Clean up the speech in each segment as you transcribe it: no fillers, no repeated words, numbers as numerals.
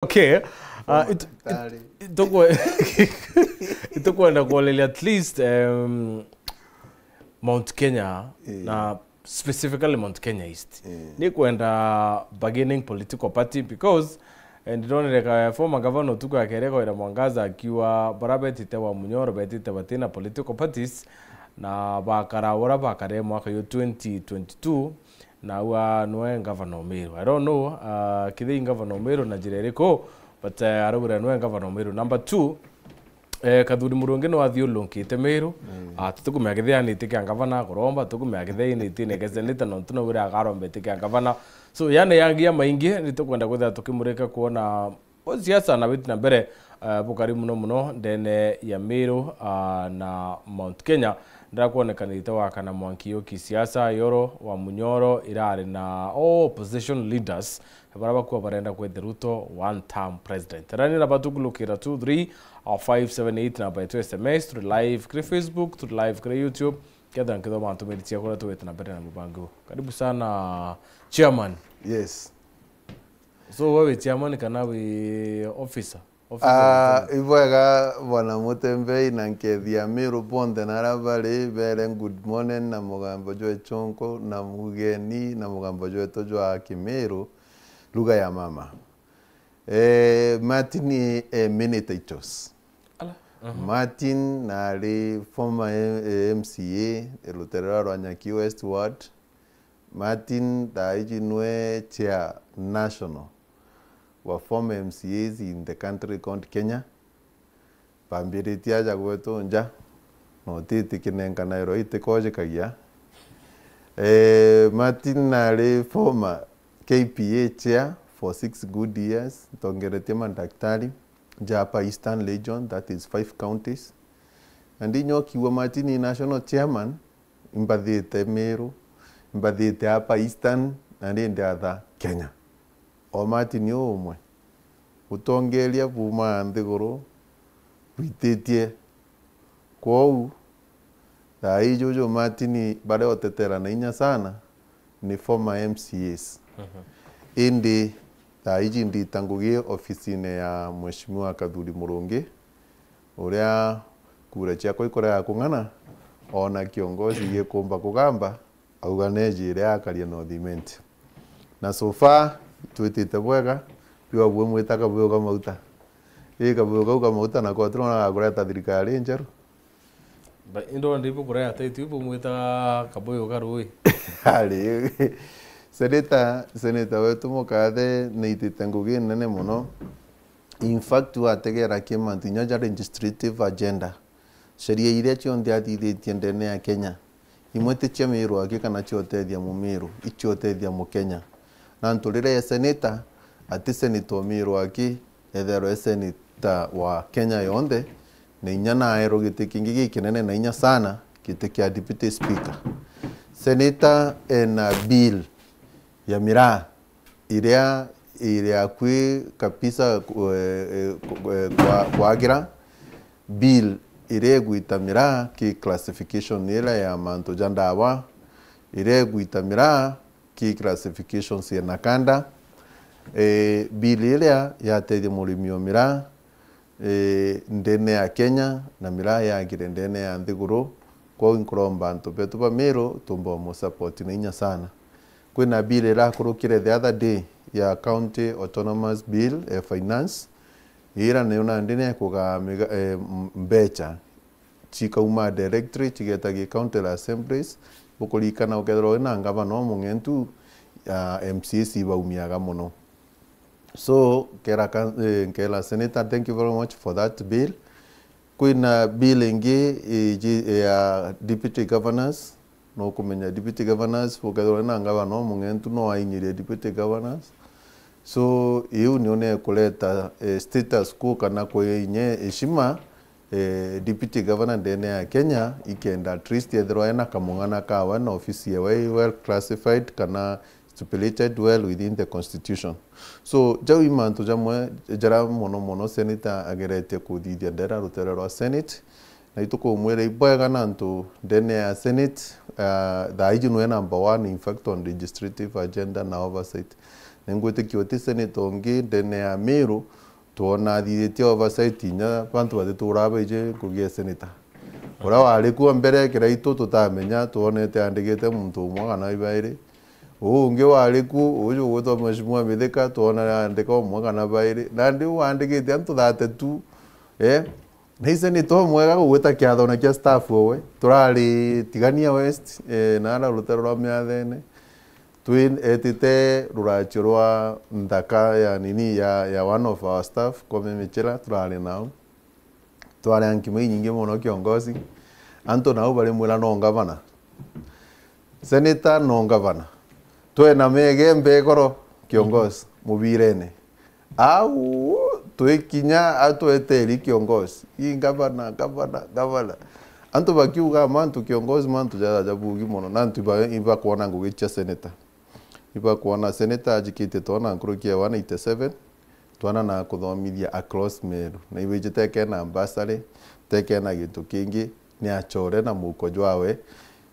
Okay. Itakwenda kuolelea at least Mount Kenya na specifically Mount Kenya East. Ni kwenda bargaining political party because ndoneleka former governor tuko akereko ila Mwangaza akiwa barabetite wa Munyoro betite batina political parties na bakarawora bakare mwaka yo 2022 na wa noe governor Meru. I don't know kithi governor Meru na jirereko but arabura noe governor Meru. Number 2 Kathuri Murungi no athio lunkite Meru tukumya githia tike governor kuromba tukumya githia ni tine gezenita no tuno wira agarombe tike governor. So yani yangia maingi nitukwenda kwenda tukimureka kuona siasa na bitu na mbere bukari muno ndene ya Meru na Mount Kenya ndakuonekana itawa na mwankio kisiasa Yoro wa Munyoro irari na opposition leaders baraba kwa barenda kwethe Ruto one term president. Rani na batukulukira 23578 na by SMS through live kri Facebook through live kri YouTube kada nkido bantu meditia kwa tuwete na mbere na mubango. Karibu sana chairman. Yes. So wewe chairman kana we officer? Ivoega bwana Mutembei na nkethia Meru ponde narabari bere good morning na mugambo jwe chonko na mugeni na mugambo jwe tojwa Kimeru lugha ya mama. Martin Menetaitos. Martin nari former MCA Luterero Rwanyaki West Ward. Martin daiji nwe chair national wa former MCAs in the country called Kenya. Pambiriti aja kwetu nja. No titi kinenga nairo iti koje kagia. Martin nari former KPA chair for 6 good years. Tongerete mandaktari. Japa Eastern Region, that is 5 counties. And inyo kiwa Martin national chairman. Imbadite Meru. Imbadite hapa Eastern and in the other Kenya. O Martin yo umwe utongelia buma ndigoro witetie kwou da ijojo Martin bale otetera na inya sana ni former MCAs indi da iji ndi tangugie ofisine ya Mheshimiwa Kathuri Murungi uria kura chako ikora ya kungana ona kiongozi yekumba kugamba auganeji ile akaria no thiment na so far tuitite bwega biwa bwe mwitaka bwe kama uta bwe kama uta na kwa trona agureta thirikari njeru ba indo ndipo kureta taitu bwe mwita kaboyo garui ali seneta wetu mukathe neitite ngugi nene muno. In fact wategera kimantinya ja legislative agenda sheria iria chonde athithitie ndene ya Kenya imwete chia Meru akikana chiotethia mu Meru ichiotethia mu Kenya na ntulire senator ati senator Meru aki ethero senator wa Kenya yonde na inyana aero gite kingi kinene na inya sana kite kia deputy speaker senator na bill ya miraa iria kwi kabisa kwagira bill ire guita miraa ki classification ila ya manto jandawa ire guita miraa ki classification si nakanda bill ile ya tedi mulimio miraa ndene ya Kenya na miraa ya ndene ya ndiguru kwa inkromba nto betu ba Meru tumbo mo support na inya sana kwina bill ila kurukire the other day ya county autonomous bill finance ira neona ndene kuga mbecha chika uma directory chigeta gi county assemblies bukulikana ukethero na ngava no mungentu MCC baumiaga muno. So kera senator, thank you very much for that bill. Kwina bill ingi ya deputy governors no kumenya deputy governors ukethero na ngava no mungentu no ainyire deputy governors. So hiyo nione kuleta status quo kana kwenye heshima deputy governor ndene ya Kenya ikenda at least ethroena kamungana kawa na ofisi ya well classified kana stipulated well within the constitution. So jawi manto jamwe jara mono senator agerete kuthithia ndera rutere rwa senate na ituko mwere ibwega nanto ndene ya senate the ijinwe number 1 in fact on legislative agenda na oversight Nengote kioti senator ongi ndene ya Meru tuona thithite oversight nya bantu batiturabe je kugie senator. Ora wari ku mbere kiraitu tutamenya tuonete andikite muntu umwe kana ibaire. Ungi wari ku uyu gutwa Mheshimiwa Mithika tuona andika umwe kana baire. Na ndi wandikite antu 32 Nise ni to mwega gwita kiatho na kia staff we turari Tigania West na ala rutero rwa miathene twin etite ruracho rwa ndaka ya nini ya one of our staff kwa mimichira turari nao twari ankimwe nyingi muno kiongozi anto nao bari mwira no ngavana senator no ngavana twe na megembe goro kiongozi mubirene au tuikinya atueteri kiongozi ingavana gavana antu bakiuga mantu kiongozi mantu jabugi muno nantu iba kuona ngugicha senator iba kuona senator ajikite tona nkurukia 187 twana na kuthomithia across Meru na ibe jiteke na ambassador teke na gitu kingi ni achore na muko jwawe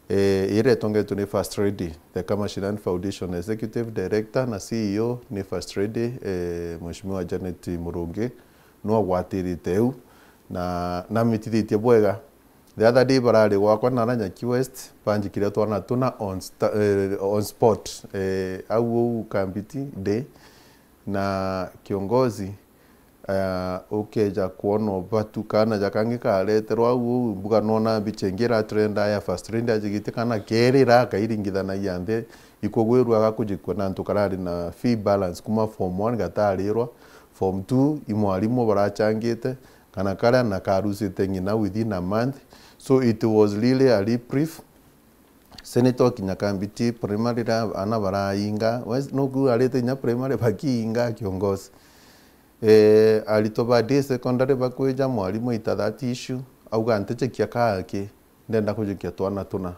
ire tongetu ni First Lady the Kamashinani Foundation Executive Director na CEO ni First Lady Mheshimiwa Janet Murungi no gwatirite u na mitithite bwega the other day barari gwakwa na Nyaki West panjikire twana tuna on spot au kambiti day na kiongozi ukeja kuona batu kana jakangi kaleterwa u mbuga nona bichengira trenda ya First Lady ajigite kana kerera kairingithana yande ikogweru agakujikwa na ntukarari na fee balance kuma form 1 gatarirwa form 2 imwalimu barachangite kana kara na karusite ngina within a month. So it was really a reprieve. Senator Kinyakambiti primary ana barainga no ku alete nya primary bakiinga kiongozi alitobadi secondary bakweja mwalimu ita that issue auga anteche kia kaake ndenda kujikia twana tuna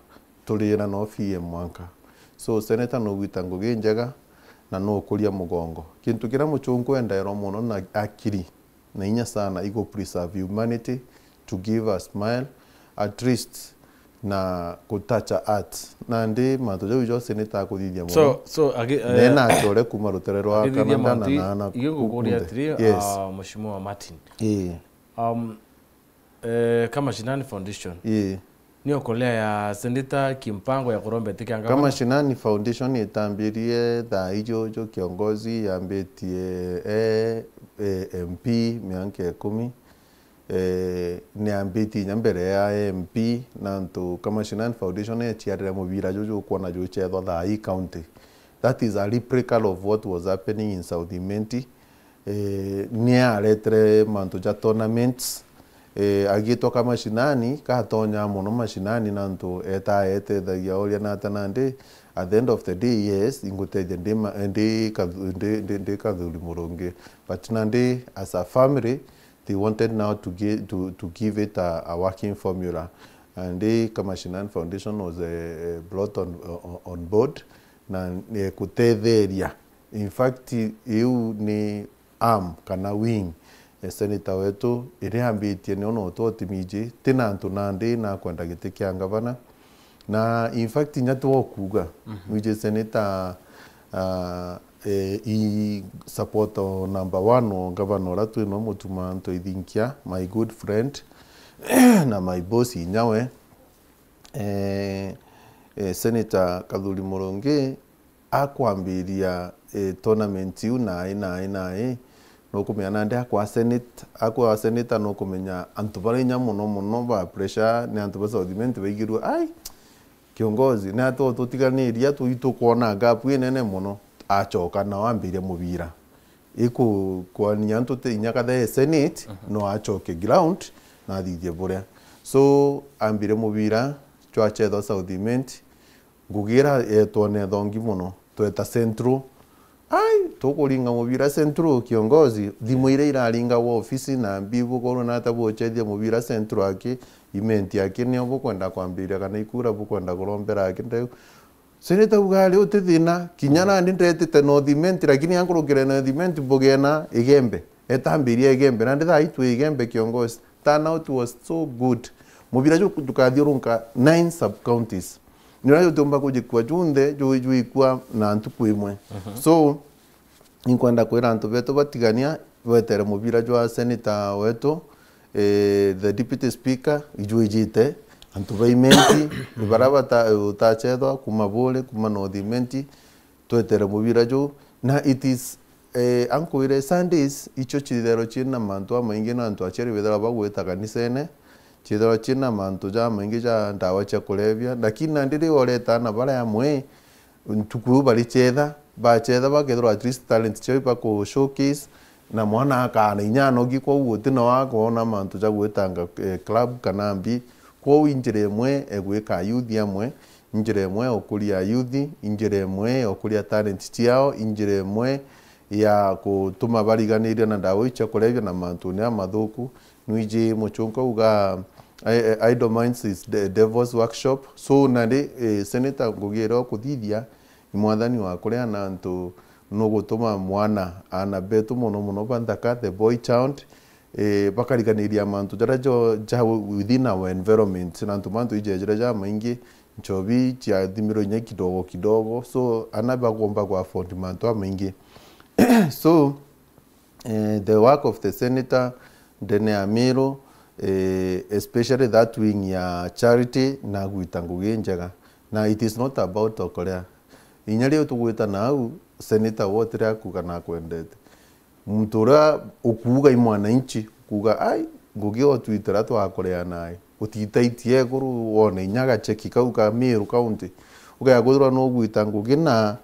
tulira no fie mwanka. So senator no gwitango genjaga na no kulia mugongo kintu kira muchungu endairo muno na akiri na inya sana ego preserve humanity to give a smile at least na kutacha art na ndi matojo jo senator kuthithia muno so nena atore kuma rutererwa Canada na na kukuria tri Mheshimiwa Martin Kamashinani Foundation ni okolea ya senator kimpango ya kurombe tikanga Kamashinani Foundation itambirie tha ijo jo kiongozi yambetie MP mianke 10 ni ambiti nyambere ya MP na nto Kamashinani Foundation ya chiarira mubira jojo kuona jo chetho tha I county. That is a replica of what was happening in South Imenti. Ni aretre manto ja tournaments agito Kamashinani katonya muno mashinani nanto ete the yaolia natanande at the end of the day yes ingoteje ndi kadhuli muronge but nande as a family they wanted now to give it a working formula and the Kamashinani Foundation was brought on board na kutetheria in fact you ni kana wing senator wetu iriambitie ni ono totimiji tina ntunandi na kwenda giti kia ngavana na in fact nyatu okuga mwije senator I support number 1 governor ratu no mutuma nto idinkia my good friend na my boss inyawe senator Kadhuli Muronge akwambiria tournament yu na no kumenya nande akwa senate no kumenya antubare nya muno ba pressure ni antuba South begiru ai kiongozi na to tiganiria tu kuona gap nene muno achoka na wambire mubira iko kwa nyanto te inyaka the senate no achoke ground na thithie buria so ambire mubira chwache tho South ngugira etone thongi muno tweta central ai tukuringa mubira central kiongozi thimwire iraringa wa ofisi na mbibu kono na tabochethia mubira central aki imenti yake ni obukwenda kwambiria kana ikura bukwenda kurombera akinde seneta ugale utithina kinyana ndetete no thimenti lakini yankurukire na thimenti bogena igembe etambiria igembe na nditha itu igembe kiongozi turnout was so good mubira jo tukathiurunka 9 sub counties nirayo tumba kujikwa junde jo ikwa na ntupu imwe so inkwenda kwira antu betu batigania wetere mubira jwa senator wetu the deputy speaker ijuijite antu baimenti baraba utachethwa kuma bole kuma northimenti twetere mubira jwa na it is ankwire Sundays icho chithero china mantu amaingi na antu acheri bethera bagweta kanisene chithero china mantu ja maingi ja ndawa cha kulevya lakini ndiri oreta na bara ya mwe ntukuru bari chetha bachetha bakethirwo at least talent chao bako showcase na mwana akana inyano gikwa uguti no akona mantu ja gwetanga club kanambi kwa injire mwe egweka youth amwe injire mwe okuria youth injire mwe okuria talent chao injire mwe ya kutuma bariganire na ndawa icha kulevya na mantu ne amathuku nwije muchunko uga idle minds is the devil's workshop so nande senator ngugiro kuthithia imwathani wa kuria na antu no gutuma mwana ana betu muno bandaka the boy child bakariganiria mantu jara within our environment na antu mantu ijejera ja maingi nchobi chia dimiro nya kidogo so anaba gomba kwa afford mantu maingi so the work of the senator Dene Amiro especially that wing ya charity na guitanguge njega na it is not about okorea inyari utugwita nau senator wote akuga na kwendete mtura ukuga imwana inchi kuga ai ngugi o Twitter twakorea nae utitaitie guru wone nyaga cheki kauka Meru county uga gudura no guitanguge na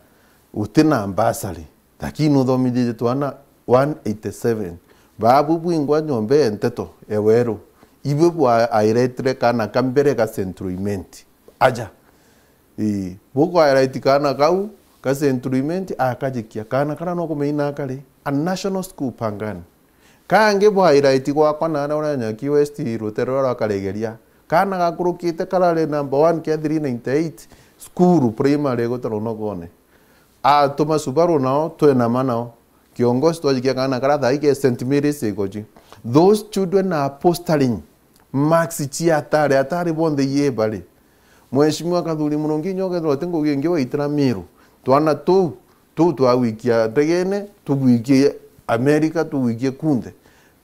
utina ambassador lakini uthomithie twana 187 babu bwingwa nyombe enteto eweru ibe bwa airetre kana kambere ka centruiment aja boko aireti kana kau ka centruiment akajikia kana kana no kumeina kale a national school Pangani kange bwa aireti kwa kwana na ora nyaki west rutero ra kalegeria kana gakurukite karale number 1 ke 398 school primary gotaro no gone tuma Subaru nao twena manao kiongozi twajikia kana karatha ike St Mary's egoji those children are postering max atari bonde ye bali mweshimwa kathuri munongi nyoge rotengo genge wa itara Meru twana tu twawikia ndegene tugwikie America tugwikie kunde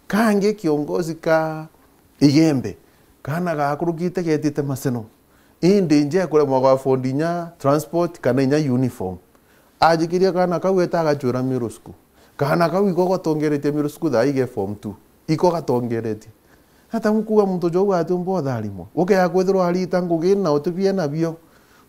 kange kiongozi ka igembe kana gakurukite getite maseno indi nje kule mwa fondinya transport kana nya uniform ajikiria kana kaweta gachura Meru school kana kawi ko gatongerete Meru school daige form 2 iko gatongerete hata mkuga muntu jogu atumbo tharimo oke yakwethirwo ari tangugi na utubie na bio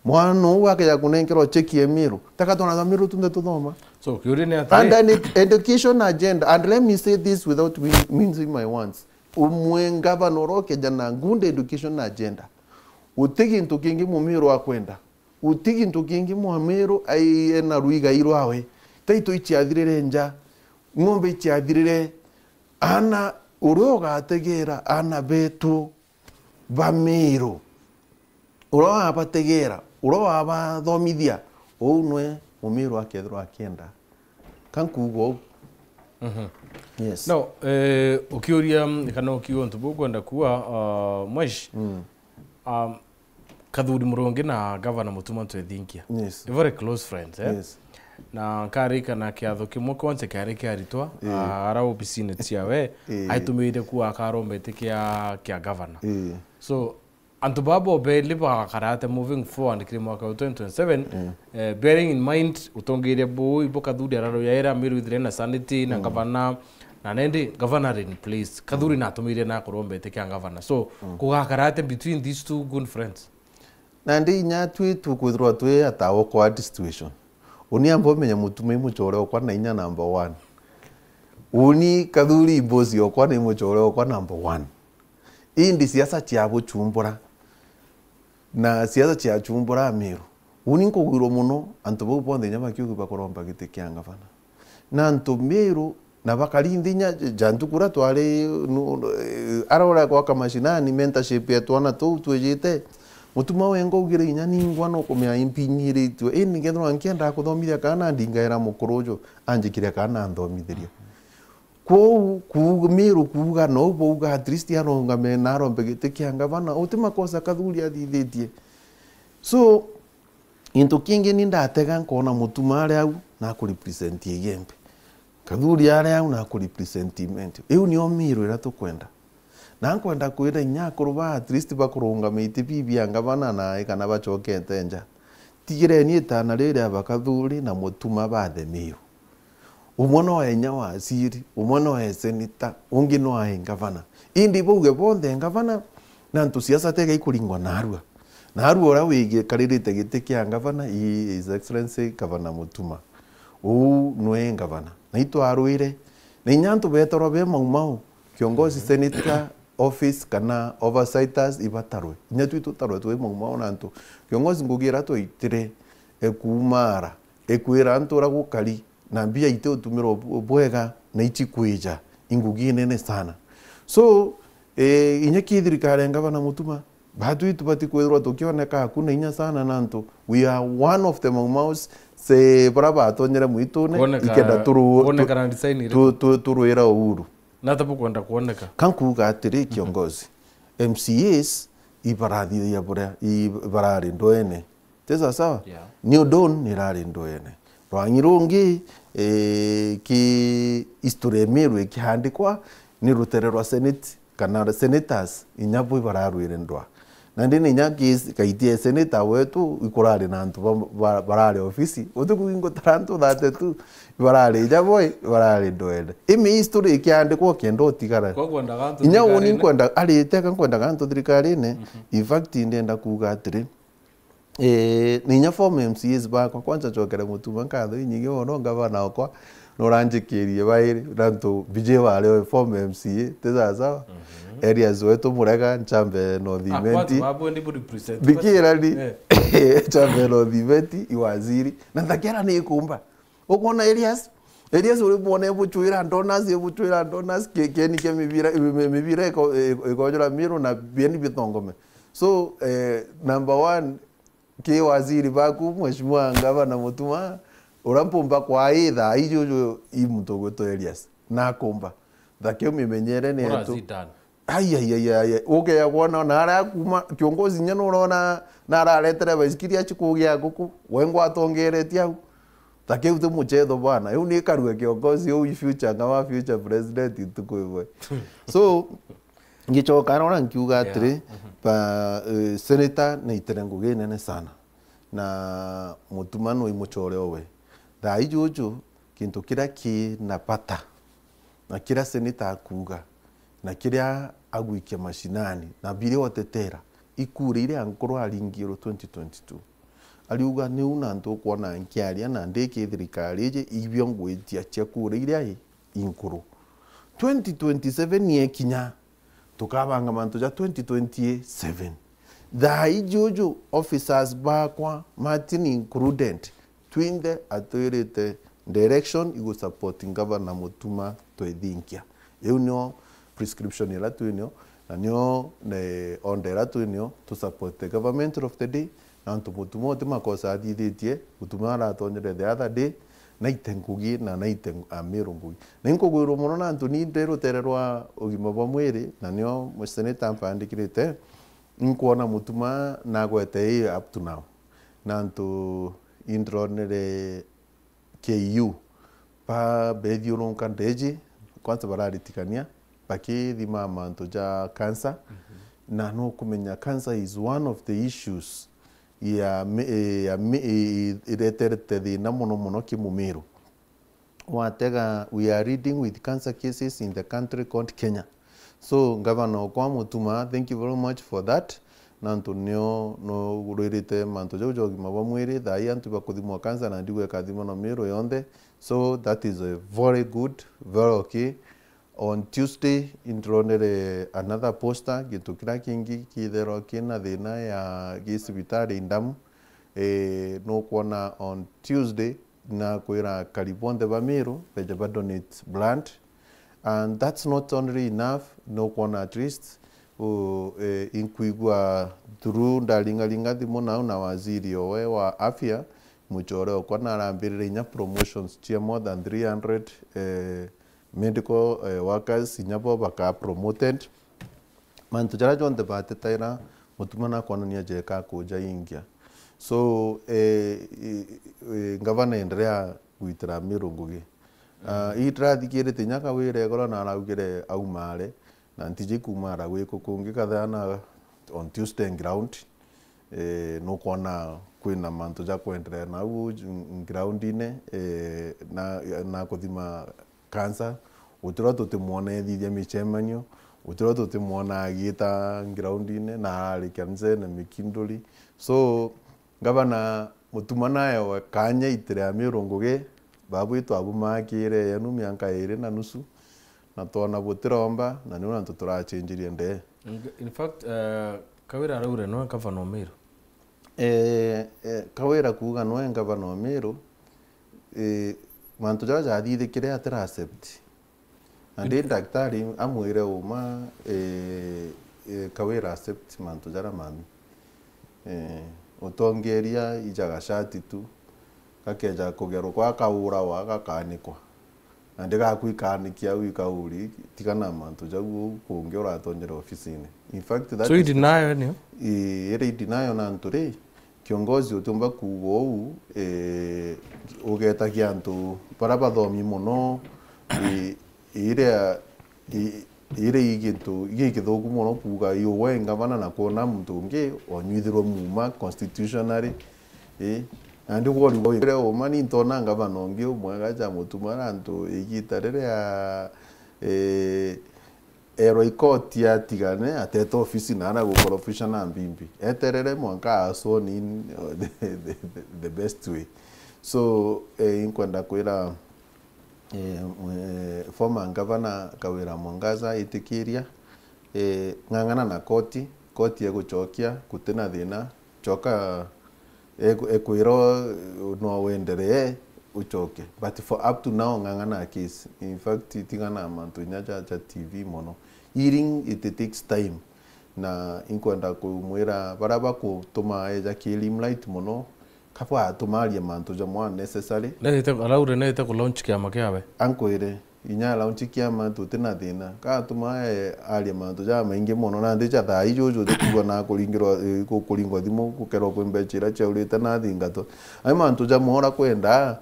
mwana wake ya kunenkero cheki Meru takatona Meru tunde tuthoma so kiuri ne and an education agenda and let me say this without mincing my words umwenga vanoroke jana ngunde education agenda utigi ntukingi mu Meru akwenda utigi ntukingi mu Meru ai na ruiga irwawe taito ichiathirire nja ngombe ichiathirire ana uroga ategera ana betu ba Meru uroga abategera uroga abathomithia unwe mu Meru akethro akienda kankugo yes no ukiuria kana ukiwa ntubu kwenda kuwa mwesh Kathuri Murungi na governor Mutuma Twethinkia yes very close friends yes na karika na kiatho kimwe konse kari kiaritwa ara obisine tiawe aitumire ku akarombete kia governor so antu babo beli ba karate moving forward kiri mwaka 2027 bearing in mind utongire bo ibo Kathuri araro yaira Meru ithire na sanity na governor na nende governor in place Kathuri na atumire na kurombete kia governor so kugakarate between these two good friends nandi nyatwi tukwithirwa twi atawo kwa situation uni ambo menya mutume muchore okwa na inya number 1 uni Kathuri bosi okwa na muchore okwa number 1 indi siasa chia buchumbura na siasa chia chumbura Meru uni nkogwiro muno antu bo bonde nyama kyugo bakoromba gite kyanga bana na antu Meru na bakarindinya jantukura twale arora kwa kamashinani mentorship yetwana tu twejite mutuma wengo ugire inya ningwa no kumya impinyiritwe ni gethro ankienda kuthomithia kana ndingaira mukurujo anjikire kana nthomithiria ku Meru kuga no buga at least yaronga menaro mbegite kyanga bana utima kosa Kathuri athithitie so into kingi ni ndatega nkona mutuma ari au na ku represent igembe kathuri aria una ku representment eu ni omiro ira tukwenda na nkwenda kwira inya kuruba at least bakurungamite bibia ngavana na kana bachokete nja tigire ni tana rire abakathuri na mutuma bathemiro umwe no enya wa siri umwe no esenita ungi no ngavana indi bouge bonthe ngavana na ntusiasa tege ikuringwa narua ora wige karirite gite kia ngavana his excellency gavana mutuma nwe ngavana na itwarwire na inyantu betoro be maumau kiongozi senator office kana oversights ibatarwe inya twitu tarwe twe maumau nantu kiongozi ngugira to itire ekumara ekwira antura gukari na mbia ite utumiro bwega na ichikwija ingugi nene sana so inya kithirikari ngavana mutuma batu itu bati kwirwa tukioneka hakuna inya sana nantu we are one of the maumaus se braba atonyere muitune ikenda turuira uhuru na tapu kwenda kuoneka kankuga atiri kiongozi MCAs ibarathi ya bure ibarari ndoene tesa sawa ni udon ni rari ndoene rwangirungi ki history mirwe kihandikwa ni rutererwa senate kana senators inyabu ibararwire ndwa na ndini nyaki kaitie senator wetu ikurari na antu barari ofisi utuku ingo tarantu thate tu barari jaboi barari ndoende imi history kiandikwa kendo tigara kwa kwenda gantu inya woni kwenda ari teka kwenda gantu thirikari ne in fact ndenda kuga atiri ni nya form MCAs ba kwa kwanza chokere mutuma nkatho inyige wono ngavana okwa noranjikirie baire rantu bije wale form MCA teza sawa areas wetu murega nchambe no thimenti bikira ni nchambe no thimenti iwaziri na thakera ni kumba ukona areas uri bone buchwira ndonas keni ke mibira ikojora miro na bieni bitongome so number 1 ke waziri baku mheshimiwa ngavana mutuma urampumba kwa idha ijojo imutogoto areas na kumba thake umimenyere ni etu ai okay yabona nara kuma kiongozi nyano urona nara letere baisikiri achikugia guku wengo atongereti au thake ute muchetho bwana eu ni karue kiongozi eu future ngama future president tukowe so ngichoka nora nkiuga atiri pa senator na iterengo genene sana na mutumano imuchore owe tha ijuju kintu kira ki napata na kira senator akuga na kiria agwikia mashinani na bire watetera ikure ile ankoro aringiro 2022 aliuga ni una nto kuona nkiaria na ndeke thirikari je ibyo ngwetia cia kure ile inkoro 2027 ye kinya tukabanga manto ja 2027 tha ijuju officers bakwa Martin included twinde atirite direction igo supporting governor mutuma to ethinkia eu no prescription ila tuinio na nio ne ondera tuinio to support the government of the day na mutuma ote makosa athithetie mutuma aratonyere the other day na itengugi na itengu amirungugi na inkogwiro muno na antuni ndero tererwa ugima bwa mwiri na nio museneta mpandikirite nkuona mutuma na gwete up to now na antu indronere KU pa bedhiurun kandeji kwanza bararitikania paki thima manto ja cancer na no kumenya cancer is one of the issues ireterete thina muno kimumiru watega we are reading with cancer cases in the country called Kenya so governor kwa mutuma thank you very much for that nantu nio no gurite manto jojo gimaba mwiri thai antu bakuthimwa cancer na ndigwe kathimo no miro yonde so that is a very good very okay on Tuesday intronere another poster gitukira kingi kithero kina thina ya gisibitari ndamu no kuona on Tuesday na kuira karibonde bamiru beje donate blood and that's not only enough no kuona at least inkuigwa through ndalingalinga thimo na waziri owe wa afya muchore okona arambirire inya promotions chia more than 300 medical workers inyabo baka promoted mantu jara jonte batetaira mutumana kwanania jeka kuja ingia so ngavana endelea kuitira mirungugi itirathikirite nyaka wire goro na araugire aumare na ntije kumara gwiko kungi kathana on Tuesday ground no kona kwina mantu ja kuendelea na ground-ine na kuthima cancer utira tutimwona ethithia michemanio utira tutimwona agita ground-ine na arikanze na mikinduri so gavana mutuma nayo kanya itire amirongoge babu itu abumakire yanu mianka 2 na nusu na tona butiromba na niona ntu turachinjirie nde in fact Kawira araure no gavana Omiru Kawira kuga no gavana Omiru mantu jaja athithikire atira accept ande daktari amwire uma Kawira accept mantu jara mami utongeria ijaga shati tu kakeja kugero kwa kaura wa gakanikwa ande gakwikanikia wikauri tikana mantu jagu kunge uratonyera ofisini in fact that so you deny any ere deny na ntore kiongozi utumba kuwo ugeta kiantu para bathomi muno ire igintu igithugu muno kuga iyo wenga bana na kuona muntu ungi onyithirwo muma constitutionally andi wori wire o mani ntona ngavana ungi umwe ja mutumara antu igita rere ya ero ikoti ya tigane ateto ofisi na ana gukorofisha na mbimbi eterere mwanka aso ni the best way so inkwenda kwira former governor Kawira Mwangaza itikiria ngangana na koti eguchokia kutina thina choka ekwiro no wendere uchoke but for up to now ngangana case in fact tingana mantu nyaja cha TV mono hearing it takes time na inkwenda kumwira baraba kutuma eja kilimlight mono kapo atumaria mantu jamwa necessary nete alaure nete ku launch kiama kiawe ankoire inya launch kiama tutina thina ka tuma aria mantu ja maingi mono na ndicha tha ijojo tukuwa na kuringwa thimu kukero kwembechira chaurite na thingato ai mantu jamora kwenda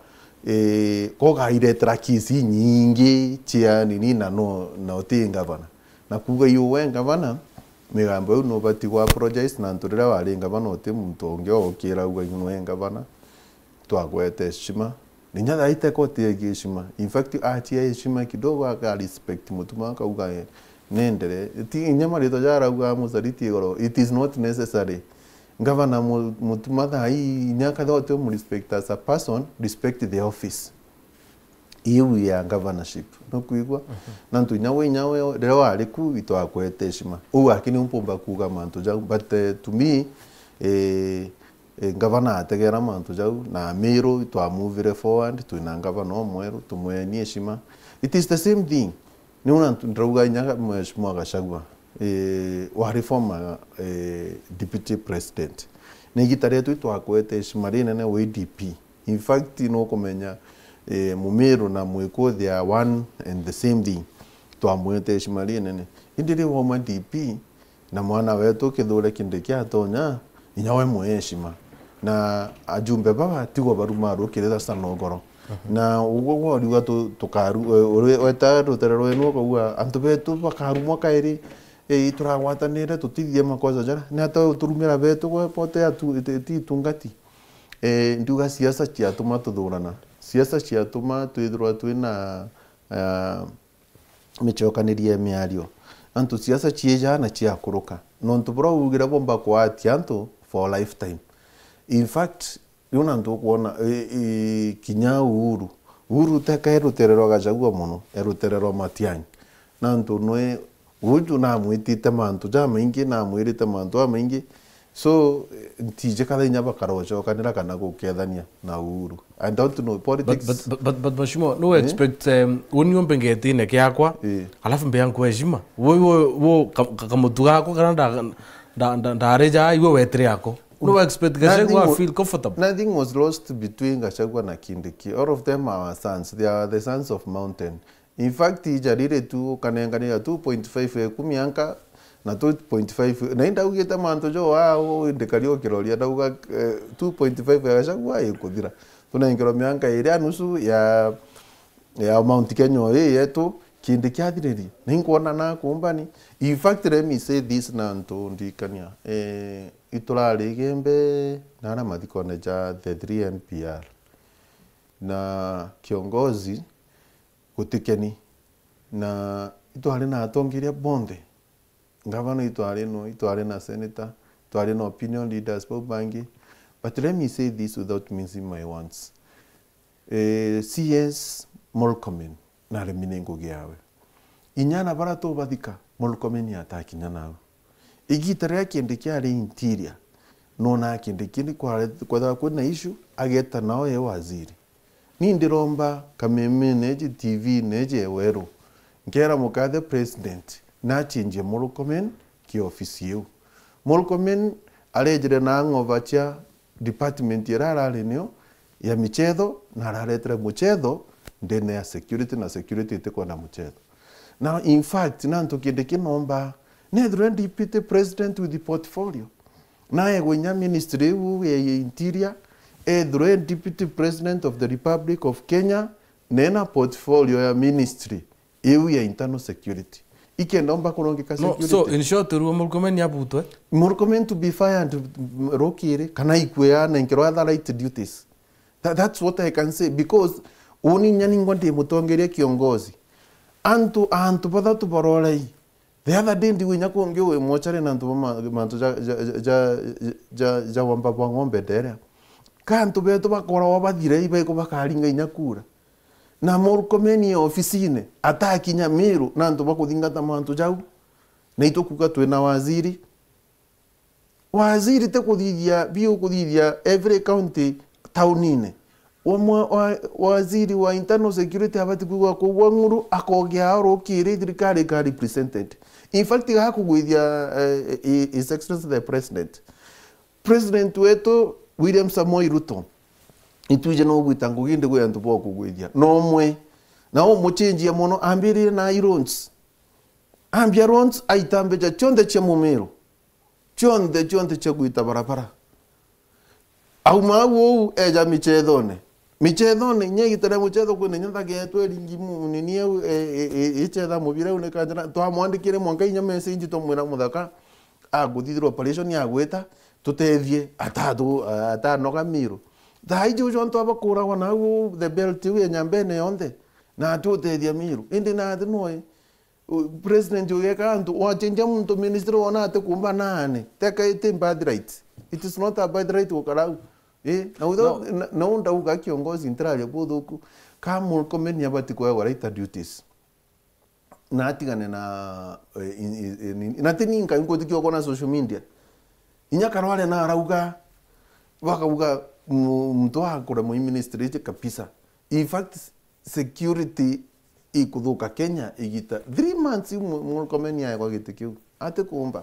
ko gairetera kisi nyingi chia nini na no tinga bana na kuga yu wenga bana migambo yu no bati kwa project na nturira waringa bana ote muntu onge okira uga yu wenga bana twagwete shima ninya daite kote yeshima in fact atia yeshima kidogo aka respect mutuma ka uga nendere ti nyama rito jara uga musariti goro it is not necessary governor mutuma dai nyaka dote mu respect as a person respect the office iu ya governorship no kuigwa na ntunyawe nyawe rero ariku itwakwete shima u akini umpomba kuga mantu ja but to me governor ategera mantu jau na miro to move forward to na governor omweru tumweni shima it is the same thing ni una ndruga nyaka mheshimiwa Gachagua wa reformer deputy president ni gitare tu twakwete shima rine we DP in fact no komenya mumero na mweko they are one and the same thing twamwete shima rine indire wa DP na mwana wetu kithore kinde kya tonya inyawe mweshima na ajumbe baba tigo baruma rukirira sanogoro na ugo woriwa tukaru weta ruterero eno kuwa antu betu bakarumwa kairi turagwatanire tutithie makosa jara na to turumira betu gwe pote atu tungati nduga siasa cia tuma tuthurana siasa cia tuma twithirwa twina michokanirie miario antu siasa cia na cia kuruka no ntubura ugira bomba kwa atianto for lifetime in fact yuna ndo kuona kinya uhuru teka eruterero Gachagua muno eruterero Matiang'i na ndo noe uju na mwitite mantu ja maingi na mwirite mantu maingi so ntije kada inya bakarocho kanira kana gukethania na Uhuru I don't know politics but Mheshimiwa no expect union pengetine kyakwa alafu mbe yangu heshima wo kamutu gako kana ndareja iwe wetre yako no expect Gachagua feel comfortable. Nothing was lost between Gachagua na Kindiki. All of them are our sons. They are the sons of mountain. In fact, ijarire tu kanengania 2.5 kumianka na 2.5 na inda ugita manto jo wao ndekario kiroria dauga 2.5 ya Gachagua ikuthira. Tuna ingiro mianka ire nusu ya ya Mount Kenya yetu kindi kyathiriri ninkuona na kumbani. In fact, let me say this na ndikania iturari gembe na mathikone ja the 3 NPR na kiongozi gutikeni na itwari na atongiria bonde ngavana itwari na senator itwari na opinion leaders po bangi. But let me say this without mincing my words. CS Murkomen na reminengo giawe inyana barato bathika Murkomen yatakinya nawe igitare kindi kyari interior nona kindi kindi kwa kuna issue ageta nao ye waziri ni ndiromba kameme neje TV neje wero ngera mukathe president na change Murkomen ki office yu Murkomen alejere na ngovacha department yarara nio ya michetho na araretera muchetho ndene ya security na security iteko na muchetho. Now in fact nanto kinde kinomba nedre deputy president with the portfolio na egwenya ministry wu ya interior edre deputy president of the Republic of Kenya nena portfolio ya ministry ewu ya internal security ikendomba kurongeka security. So in short ruo Murkomen yabutwe Murkomen to be fired rokire kana ikwea na nkero other right duties. That's what I can say because uni nyani ngwande mutongeria kiongozi antu pada tu barolai the other day ndi winya kuongea we mochare na ntu mantu ja wamba kwa ngombe dere kantu beto bakora wabathire ibe ko bakaringa inyakura na Murkomen ofisine atakinya miru na ntu bakuthingata mantu jau na itokuka twena waziri te kuthithia bio kuthithia every county taunine waziri wa internal security abati kuwa kwa nguru akogea rokire thirikari ka represented. In fact hakugwithia his excellency the president wetu William Samoei Ruto ituje no gwitangu ginde gwe antu bo kugwithia no mwe na o muchenjia mono ambirire na irons ambia rons aitambeja chonde cha mumero chonde cha gwita barabara au mawo eja michethone nyegitare muchetho kwene nyatha getwe ringimu ninie ichetha mubire une kanjana twamwandikire mwanka inya message tomwira muthaka aguthithira operation ya gweta tutethie atanoga miro thaiji ujo ntu abakura na the belt we nyambene yonde na tutethia miro indi na thinoe president ugeka antu wachenja muntu minister wona ate kumba nane teka ite bad right. It is not a bad right ukarau na unda uga kiongozi intralia budhuku ka Murkomen yabati kwa right duties na atigane na nateninka ingoti kyo na social media inyakarwale na arauga wakauga mtu akora mu ministry kabisa. In fact security ikudhuka Kenya igita 3 months Murkomen yago gitikiu ate kumba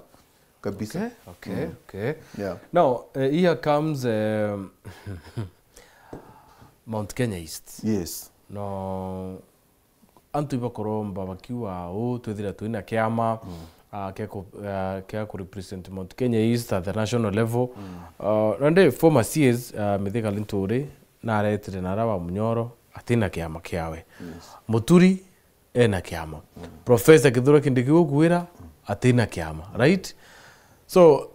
kabisa. Okay. Yeah. Now here comes Mount Kenya East. Yes. No antu ibakoromba bakiwa twithira twina kiama kia ku represent Mount Kenya East at the national level. Rande former CS Mithika Linturi na aretire na Rawa Munyoro atina kiama kiawe. Muturi ena kiama. Professor Kithure Kindiki gwira atina kiama, right? So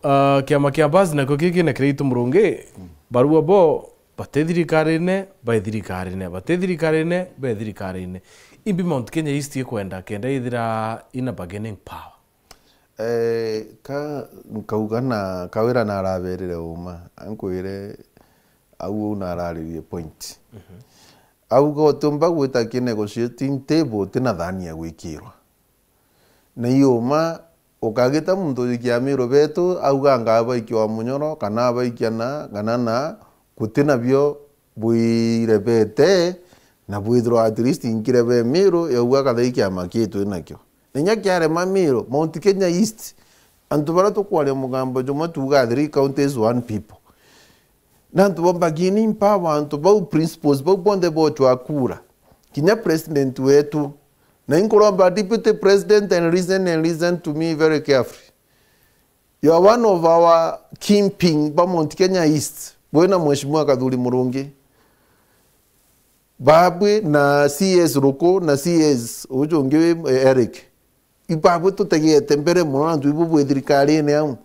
kiama kia basi na kokiki na kreitu murunge barua bo batethirikarine bathirikarine imbi Mount Kenya East yekwenda kenda ithira ina bargaining power. Kaugana kawira na araberire uma ankwire au na araririe point. Au go tumba gwita ki negotiating table tina thania gwikirwa na yoma ukagita muntu ikiamiro betu auga ngaba ikiwa Munyoro kana abaikiana ganana kutina byo buirebete na buidro at least inkirebe miro yauga kadaikia makitu inakyo ninya kyare mamiro Mount Kenya East antu barato kwale mugambo jomo tuga 3 counties 1 people nantu bombagini power antu bo principles bo bonde bo twakura kinya president wetu na inkoromba deputy president and listen to me very carefully. You are one of our kingpin ba Mount Kenya East. Bwena Mheshimiwa Kadhuri Murungi. babwe na CS Roko na CS ujonge Eric ibabwe tutegete mbere muno ndu bwe thirikari ne au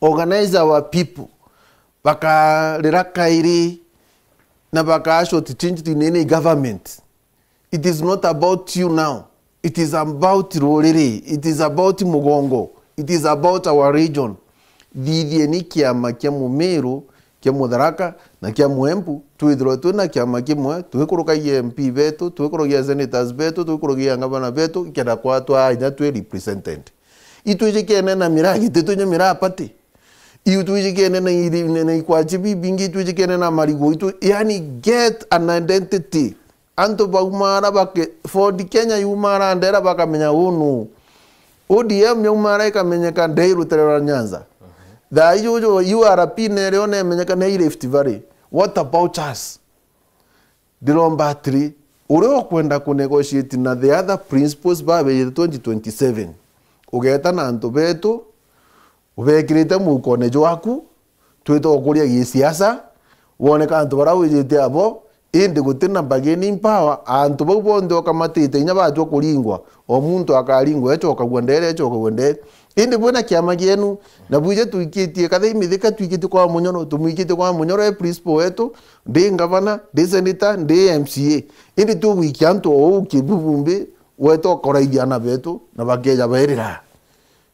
organize our people baka rirakairi na baka show to change the nene government. It is not about you now. It is about Rorere. It is about Mugongo. It is about our region. Thithie ni kiama kia Mumeru, kia Mutharaka na kia Muembu twithirwe twina kiama kimwe twikurukagia MP betu, twikurugia senators betu, twikurugia ngavana betu kenda kwa twa twi represented. Itwijikene na miragi tetunye mirapati. Itwijikene na ikwachibi bingi itwijikene na marigo itu yani get an identity. Anto bagumara bake for the Kenya yumara ndera bakamenya unu ODM yumara ikamenyeka ndeiru terera Nyanza. The URP nerone menyeka nei Rift Valley. What about us? Dilomba 3 ure kwenda ku negotiate na the other principles ba 2027. Ugeta na anto betu ubekirite mukone jwaku twito kuria gisiasa woneka anto bara wijite abo indi gutina bargaining power antu bau bondo kamatite inya bajo kuringwa o muntu akaringwa echoka gwendere indi bona kiama gienu na buje tuikitie kathe imithika tuikite kwa munyoro tumwikite kwa munyoro e principal wetu ndi ngavana ndi senator ndi MCA indi tu wiki antu o kibubumbe weto koraithia na betu na bakeja bairira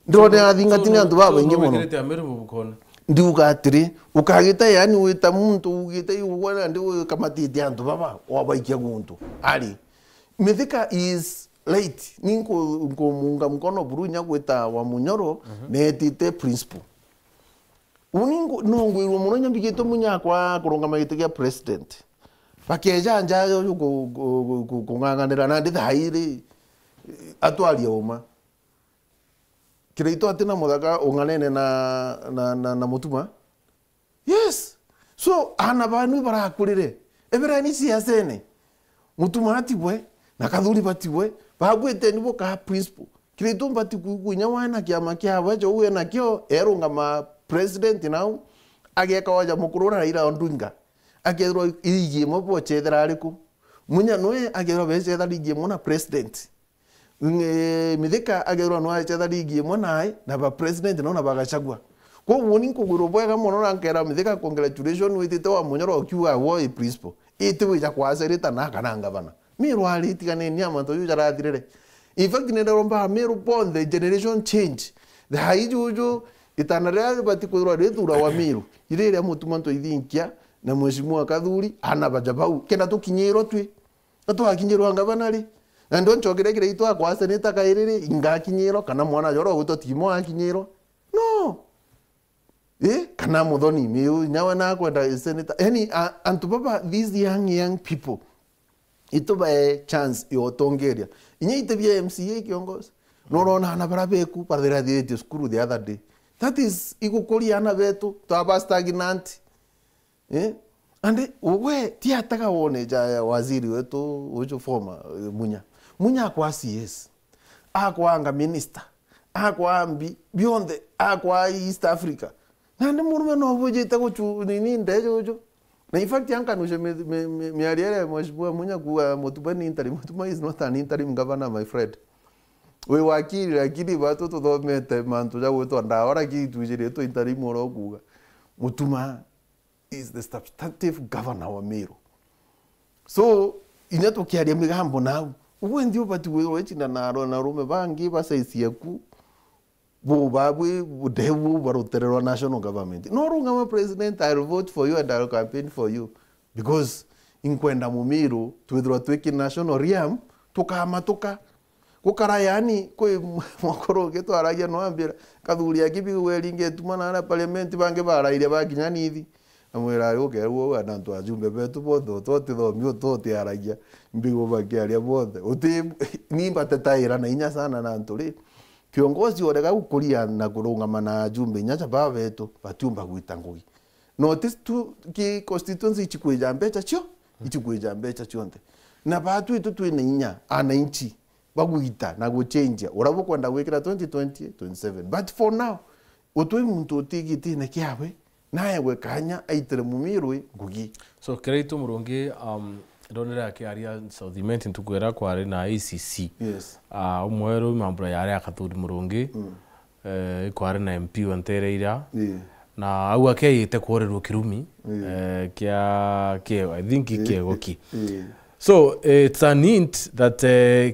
ndone athingatini antu baba ingi muno ndiuga atiri ukagita yani wita muntu ugite yuwana ndi kamatite antu baba wabaikia guntu ali mithika is late ninko munga mkono burunya gwita wa munyoro netite principal uningo nongwirwo muno nyambigito munyakwa kuronga magite ya president bakeja njayo kunganganira na ndi thairi atwali oma kireito atina muthaka unganene na mutuma yes so ana banu barakurire ebera ni siasene mutuma atibwe na kathuri batibwe bagwete nibo ka principal kireito mbati kunya wana kiama kia bajo uwe na kio erunga ma president now ageka waja mukurura Raila Odinga agero igie mobo chethera ariku munya noe agero bechethera igie mona president mithika agero no achethera igie mona na ba president no na bagachagwa kwa woni kuguro bwega muno rankera mithika congratulation with wa munyoro kiwa wo principal itiwe ja kwaserita na kananga bana miru ali tigane nyama to yuja rathirire in fact ne romba miru bond the generation change the haijuju itanarea batikudura rethura wa miru irere mutumanto ithinkia na mweshimua kathuri ana bajabau kenda tukinyiro twi atwakinyiro angabanari na ndo nchogere kire itwa kwa seneta kairire ingakinyiro kana mwana joro guto timo akinyiro no kana muthoni miu nyawa na kwenda seneta any antu baba these young people ito ba chance yotongeria inya itebia MCA kiongozi no rona na barabeku parthera the school the other day that is igukuria na betu twaba stagnant ande we tiataka wone ja waziri wetu ujo former munya kwa CS akwa anga minister akwa ambi beyond akwa East Africa nande murume no bujita kuchu nini ndejo na in fact yanka no me ariere mheshimiwa munya kuwa motubani interim motuma is not an interim governor my friend we wakiri lakini watu tuthomete mantu ja gwetwa ndaora kitujire to interim oro kuga mutuma is the substantive governor wa Meru so inato kiaria migambo now uwe ndio batu wewe china na rume bangi basaisieku bo babwe budevu baruterero national government no runga president I will vote for you and I will campaign for you because inkwenda Mumiru twithirwa twiki national realm tukamatuka gukara yani kwe mwakoro getwaragia no ambira kathuri akibi weringe tumana na parliament bange baraire bakinya nithi amwira ugerwo anantu ajumbe betu botho tote thomio tote aragia mbigo bakiaria bothe uti nimba tetaira na inya sana na nturi kiongozi orega gukuria na kurungama na ajumbe nyacha ba betu batiumba gwita ngugi notice tu ki constituency chikweja mbecha chio ichikweja mbecha chionte na batu itu twine inya ana inchi bagwita na guchange urabo kwenda gwikira 2027 but for now utwe muntu utigiti na kiawe naye we kanya aitere Mumiru ngugi so kreito murungi ndonera akiaria Southimenti ntukwera kwari na ICC yes umweru mambura yari akathuri murungi kwari na MP wantereira na au akeyite kworerwo kirumi kia I think kiego. So it's an hint that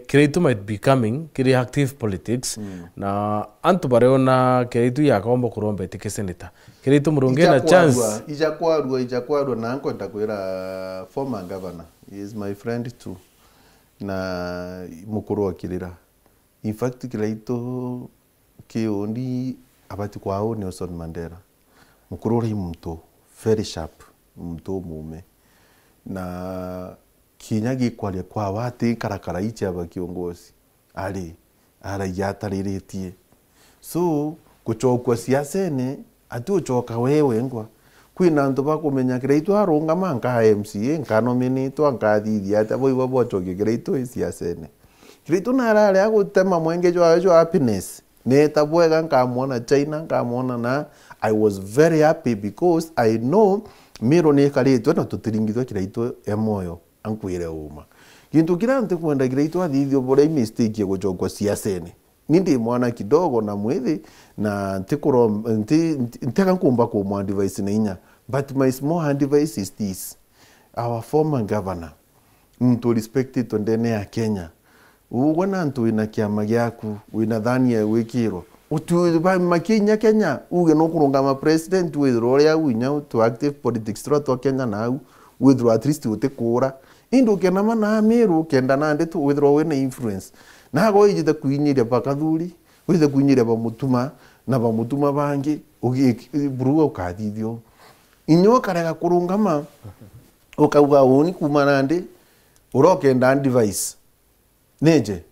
Kiritu might be coming kiri active politics na antu bareona Kiritu yakomba kuromba tike senator Kiritu murungi na chance ijakwarwa na nkwenda kwira former governor. He is my friend too na mukuru wa Kirira. In fact Kiritu kiondi abati kwao Nelson Mandela mukuru ri mtu very sharp mtu mume na kinyagi kwalia kwa wati karakara ichi aba kiongozi ali yatariritie so kuchokwa siasene ati uchoka wewe ngwa kwina ndu bakumenya Kiritu arungama nka MCA nka nominate nka thithia ati bo bochoke Kiritu siasene Kiritu narale agutema mwenge jo happiness neta bwega nkamwona China nkamwona na I was very happy because I know miro ne Kiritu na tutiringithwa Kiritu emoyo ankwire uma kintu kirante kwenda Kiritu athithio bore mistake ya guchokwa siasene nindi mwana kidogo na mwithi na nteka nkumba ko mwa device na inya but my small hand device is this our former governor mtu respected ndene ya Kenya uwona ntu ina kiama gyaku wina thani ya wikiro utu ba makinya Kenya uge no kurungama president withdraw ya winya to active politics to Kenya now withdraw at least utekura indu kenama na miru kenda na ndetu withdraw wena influence na go ijita kuinyire bakathuri withe kuinyire ba mutuma na ba mutuma bangi buruwa ukathithio inyo karega kurungama ukauga uni kumana ndi urokenda device neje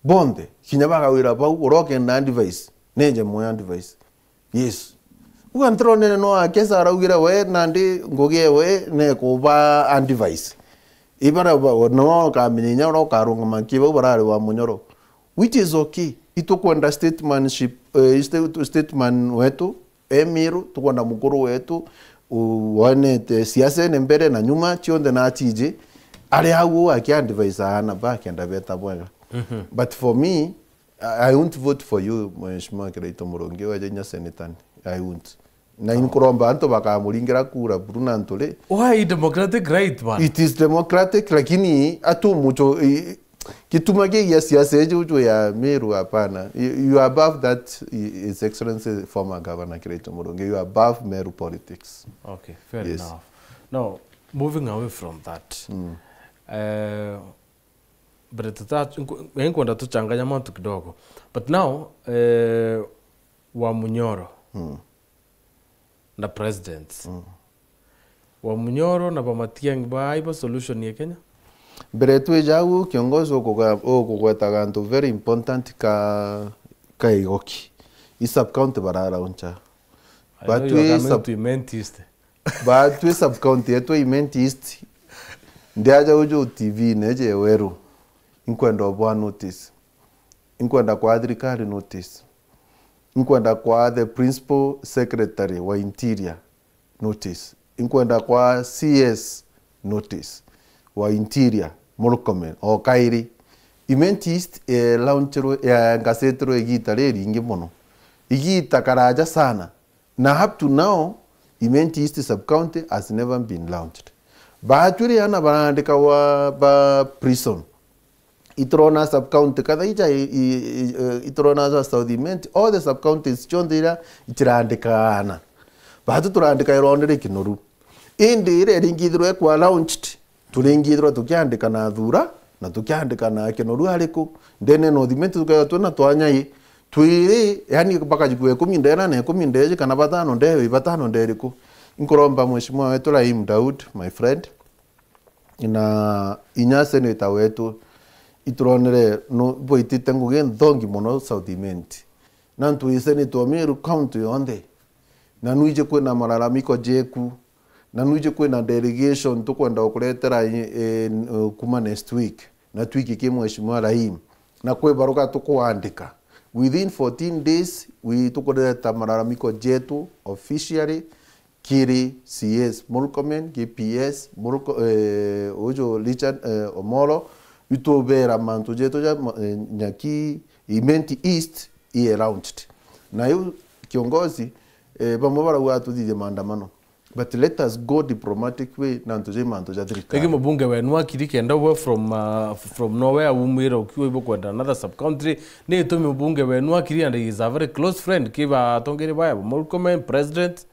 bonde kinyabaga wira bau urokenda device neje moya device yes uantronene no akesa raugira we nandi ngogie we ne kuba and device ibara no ka mininya ro karunga makiba barare wa munyoro which is okay itukwenda statemanship statement wetu emiru tukwenda mukuru wetu wane siasa mbere na nyuma chionde na atije ali hawo akia device ana ba kenda beta bwega but for me I won't vote for you Mheshimiwa Kiritu Murungi wa jenya senatani I won't na inkuromba anto bakamuringira kura Bruna Ntole. Why democratic right man? It is democratic lakini atu mucho kitumage ya siasa yetu ya Meru hapana. You are above that His Excellency former Governor Kiritu Murungi. You are above Meru politics. Okay, fair enough. Now, moving away from that. But tuchanganya mambo kidogo. But now wa Munyoro na presidents wa Munyoro na Bamatiang'i baiba solution ya Kenya mbere twejagu kiongozi okugweta gantu very important ka igoki sub county barara oncha but we sub county yetu Imenti ndiaja ujo TV neje weru inkwenda obwa notice inkwenda kwa adrikari notice inkwenda kwa the principal secretary wa interior notice inkwenda kwa CS notice wa interior Murkomen o Kairi Imenti launchero ya gazetero igita reri ingi mono igita karaja sana na up to now Imenti sub county has never been launched baaturi ana barandika wa ba prison itrona sub county kada ija itrona za Southimenti all the sub counties chondira itirandika ana baatu turandika irondere kinoru indi ire ringithirwe kwa launched turingithirwe tukiandika na thura na tukiandika na kinoru hariko ndene Northimenti tukayatona twanyai twiri yani mpaka jikwe 10 ndena na 10 ndeje kana batano ndewe batano nderiko inkoromba Mheshimiwa wetu Rahim Daud my friend ina inya senator wetu ituronere no boitite nguge ndongi mono Southimenti na ntuise ni Meru county onde na nuije kwena malalamiko jeku na nuije kwena delegation tukwenda okuletera kuma next week na twiki ke Mheshimiwa Rahim na kwe baruka tukuandika within 14 days we tukuleta malalamiko jetu officially kiri CS Murkomen ki PS ojo Richard Omolo itobera mantu jeto ja nyaki Imenti East i around na yu kiongozi bamobara watu di maandamano but let us go diplomatic way na ntoje mantu ja dirika kegi mbunge wenu akiri kenda we from nowhere umira ukiwa ibo kwenda another sub country ni to mbunge wenu akiri and he is a very close friend kiba tongere baya Murkomen president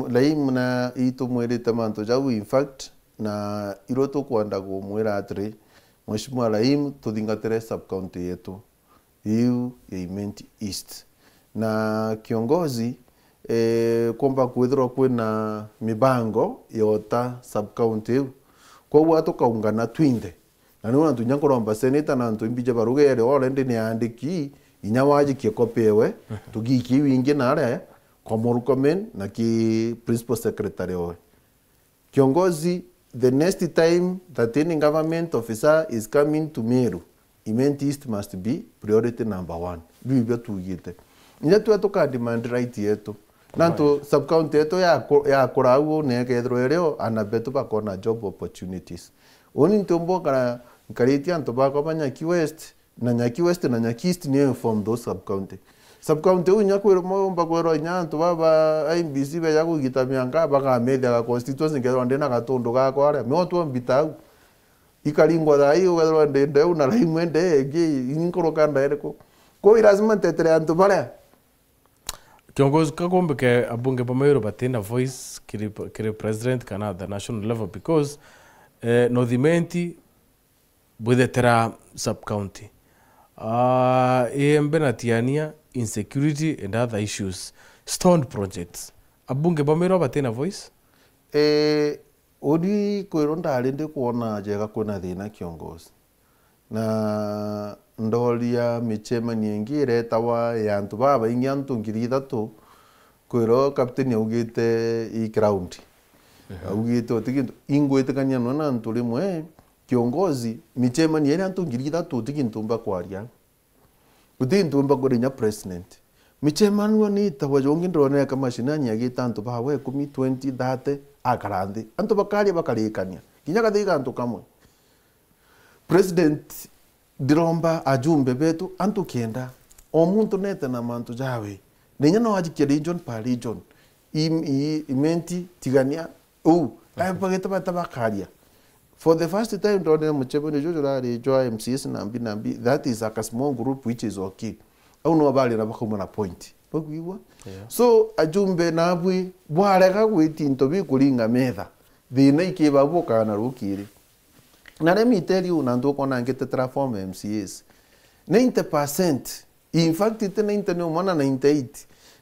laim na ito mwere tamanto jawu in fact na iroto kwanda go mwera atre mheshimiwa Laim tudingatere sub county yetu hiyo ya Imenti East na kiongozi kwamba kwethirwa kwina mibango yota sub county kwa watu kaungana twinde na niona tunyankoromba senator na ntumbije barugere orende ni andiki inyawaji kiekopewe tugiki wingi nare kwa Murkomen na ki principal secretary owe kiongozi the next time that any government officer is coming to Meru Imenti East must be priority number 1 bibyo tugite nya tuatoka demand right yetu nanto sub county yetu ya korau ne kedro ereo anabetu bakona job opportunities oni ntombo kana karitia ntoba kwa Nyaki West na Nyaki West na Nyaki East ni inform those sub county unya kwero momba kwero nyanto baba IBC be yago gitamyanga baka media ka constituency ngero ndena katondo ga kwara meoto mbitau ikalingwa dai wero ndende una laimwende egi inkoro kanda ereko ko lazima tetere anto bale kiongozi kagombe ke abunge bamairo batina voice kiri president kana the national level because North bwethetera sub county embe na tiania insecurity and other issues stone projects abunge bamairo batina voice odi kwironda alinde kuona jega kuna thina kiongozi na ndolia michema niengire tawa ya ntu baba ingi antu ngiri thatu kwiro captain augite I ground augite otikintu ingwete kanyano na ntu rimwe kiongozi michema ni antu ngiri thatu tikintu mba kwaria utintu mba kurinya president michema nwo ni tawa jongi ndone kama shinani agita antu bawe 10 20 30 akarandi antu bakari bakarikania kinya kathiga antu kamwe president diromba ajumbe betu antu kenda omuntu nete na mantu jawe nenya no aji region pa region Imenti tigania ayapageta batabakaria for the first time ndone muchebo ne jojo rari jo MCS nambi that is a small group which is okay au no bali na bakoma na point bagwiwa so ajumbe nabwi bwarega gwitinto bikuringa metha thina ikibabuka na rukiri na let me tell you nandu kona ngete transform MCS 90% in fact it 90 no mona 98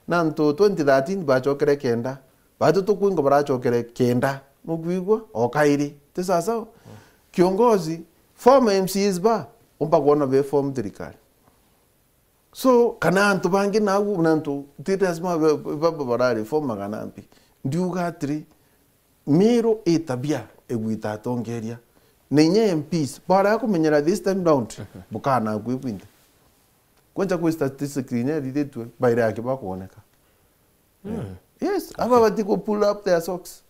nanto 2013 bachokere kenda bado tukwingo barachokere kenda mugwigwa okairi tesasa kiongozi form MCS ba umpa kuona be form dirikali so kana antu bangi nagu nanto titasma baba barari form maganampi ndiuga 3 miro etabia egwita tongeria nenye MPs bara kumenyera this time round bukana kwipinda kwanza kwa statistics ni didetwe baira yake bakuoneka yes aba batiko pull up their socks.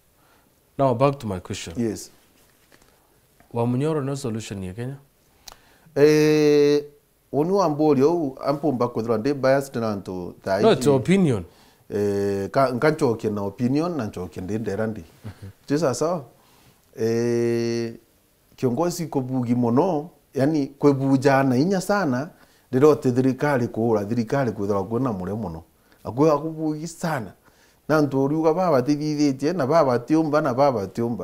Now back to my question. Yes. Wamunyoro no solution ya Kenya? Onu ambolio ampumba kodra de bias nanto tai. No, it's opinion. Nkanchoke na opinion na nchoke ndende randi. Jesa sawa. Kiongozi kobugi mono, yani kwebujana inya sana, ndero thirikari kuura thirikari kwithira kwona mure mono. Akwe akubugi sana. Na ntoriuga baba tithithietie na baba tiumba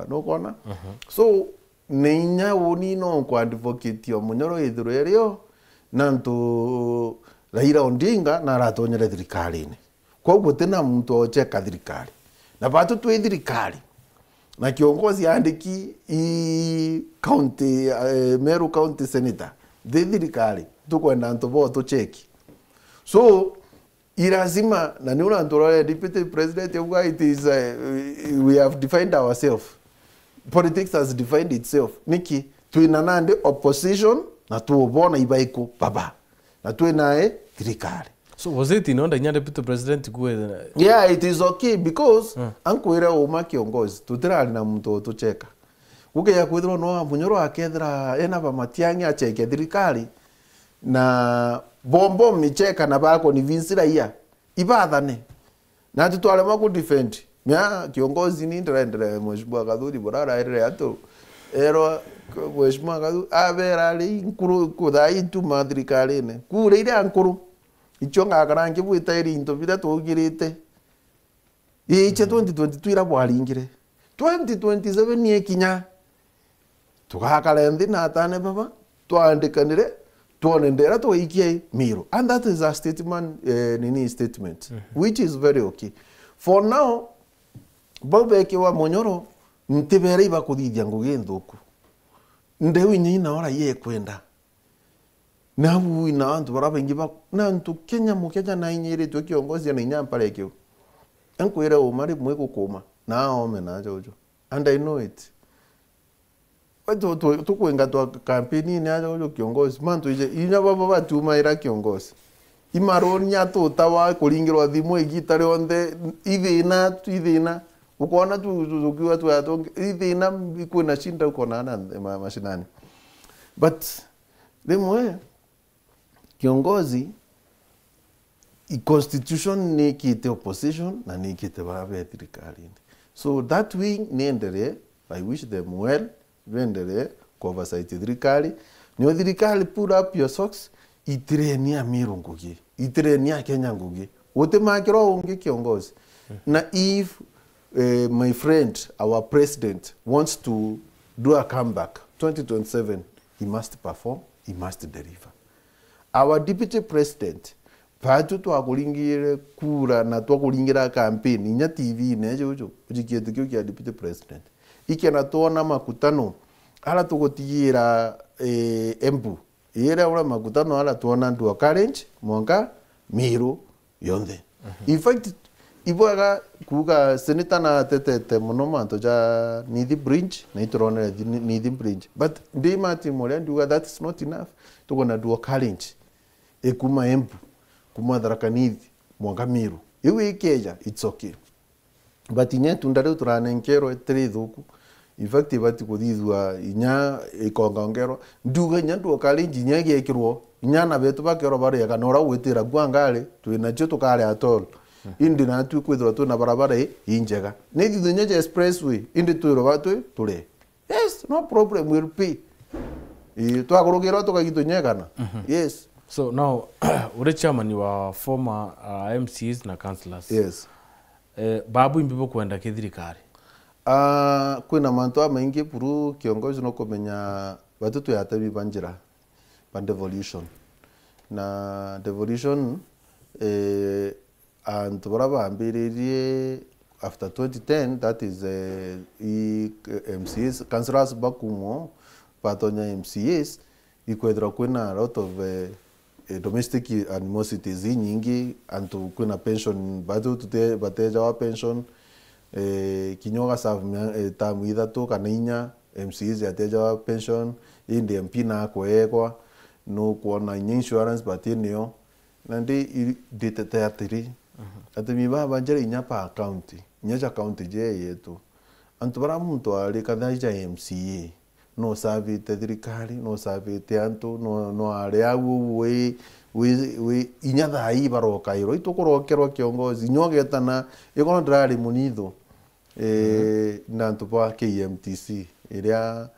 no kona. So neinya woni no kwa advocate omunyoro ithiro erio nanto Raila Odinga na ratonyere thirikari-ini. Kwa uguo tena muntu ocheka thirikari. Na batu twi thirikari. Na kiongozi andiki county Meru county senator thirikari tukwenda ntobo tucheki. So irazima na niuna antorole deputy president yuga it is we have defined ourselves. Politics has defined itself. Niki tuinanande opposition na tuobona ibaiko baba. Na tuenae thirikari. So was it in onda nya deputy president kuwe? Yeah, it is okay because ankwira uma kiongozi tutira na mtu tucheka. Uke ya kwithro no munyoro akethira ena ba matiangi acheke thirikari na bombo micheka na bako ni vinsira iya ibathane na tutwale maku defend mya kiongozi ni ndere mheshimiwa Gathuri borara ere ato ero mheshimiwa Gathuri avera ali nkuru kuthai tu mathirikari ne kure ile ankuru ichonga karangi bwita iri into bira tugirite iche 2022 ira bwaringire 2027 ni ekinya tukakala ndi na atane baba twandikanire tuonendera tuikie miro and that is a statement nini statement which is very okay for now bobe wa monyoro ntibere iba kuthithia ngugi nthuku ndewi nyina ora ye kwenda na wu na antu bara bengi ba na antu Kenya mukenya na inyire tu kiongozi na inyampare kyo ankwira umari mwe gukuma na ome na jojo and I know it watu tukwenga tu kampeni ni ajo kiongozi mantu ije inya baba batuma ira kiongozi imaroni nyato tawa kuringirwa thimu igitare onde ithina ukona tukiwa tu atonge ithina ikuna shinda ukona na mashinani but lemwe kiongozi constitution ni kite opposition na ni kite barabe thirikari so that way niendere I wish them well vendere kwa oversight thirikari ni thirikari pull up your socks itirenia Miru ngugi itirenia Kenya ngugi wote makiro ungi kiongozi na if my friend our president wants to do a comeback 2027 he must perform, he must deliver. Our deputy president patu twakuringire kura na twakuringira campaign inya TV neje ujo ujikiete kyo kia deputy president ikena tuona makutano ala tugotigira Embu ira ura makutano ala tuona ndu challenge monga Miru yonde in fact ibwaga kuga senator na tetete monoma toja Nithi Bridge na iturone Nithi Bridge but ndima timore nduga that is not enough tugona ndu challenge ekuma Embu kuma Tharaka Nithi monga Miru iwe ikeja it's okay but inya tundare turanenkero etri thuku in fact ibati kuthithwa inya ikongongero nduga inya ndu challenge inya gekirwo inya na betu bakero bare kana ora gwitira gwangale twina cio tukare atol indi na tu kwithwa tu na barabara injega ni thithunya je expressway indi twiro batu tule yes no problem will pay twakurugirwo tukagitunyekana yes. So now ure chairman wa former MCs na councillors Yes. Babu imbibo kwenda kithirikari kwina mantu maingi puru kiongozi no kumenya batutu yatabi banjira ban devolution na devolution and baraba ambiririe after 2010 that is MCs councillors bakumo patonya MCs ikwedra kwina a lot of domestic animosities nyingi antu kuna pension batu tute bateja wa pension kinyoga serve tamu ithatu kana inya MCs yateja wa pension indi MP na kwekwa no kuona insurance batinio nandi ditete atiri ati mi baba njere inya pa account nyaja account je yetu antu bara muntu ali kadhaja MCA no sabe te thirikari no sabe te antu no ari agu we inyatha ai baroka iro itukurokerwa kiongozi nyogetana ikono ndrari munitho na antu pa KMTC iria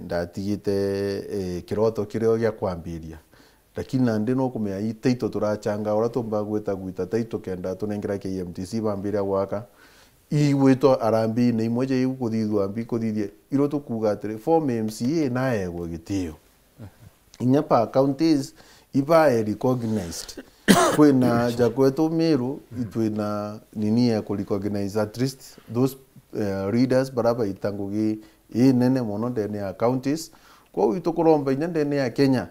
ndatigite kiroto kirio gya kwambiria lakini nandi no kumea iteito turachanga ora tumba gwita taito kenda tunengira KMTC bambiria gwaka igwito arambi ni moje igukuthithwa ambi kuthithie iro tukuga atiri form MCA na ego gitio inya pa counties iba recognized kwina jakwetu Miru itwina nini ya recognize at least those readers baraba itangugi nene mono ndene ya counties kwa itukuromba inya ndene ya Kenya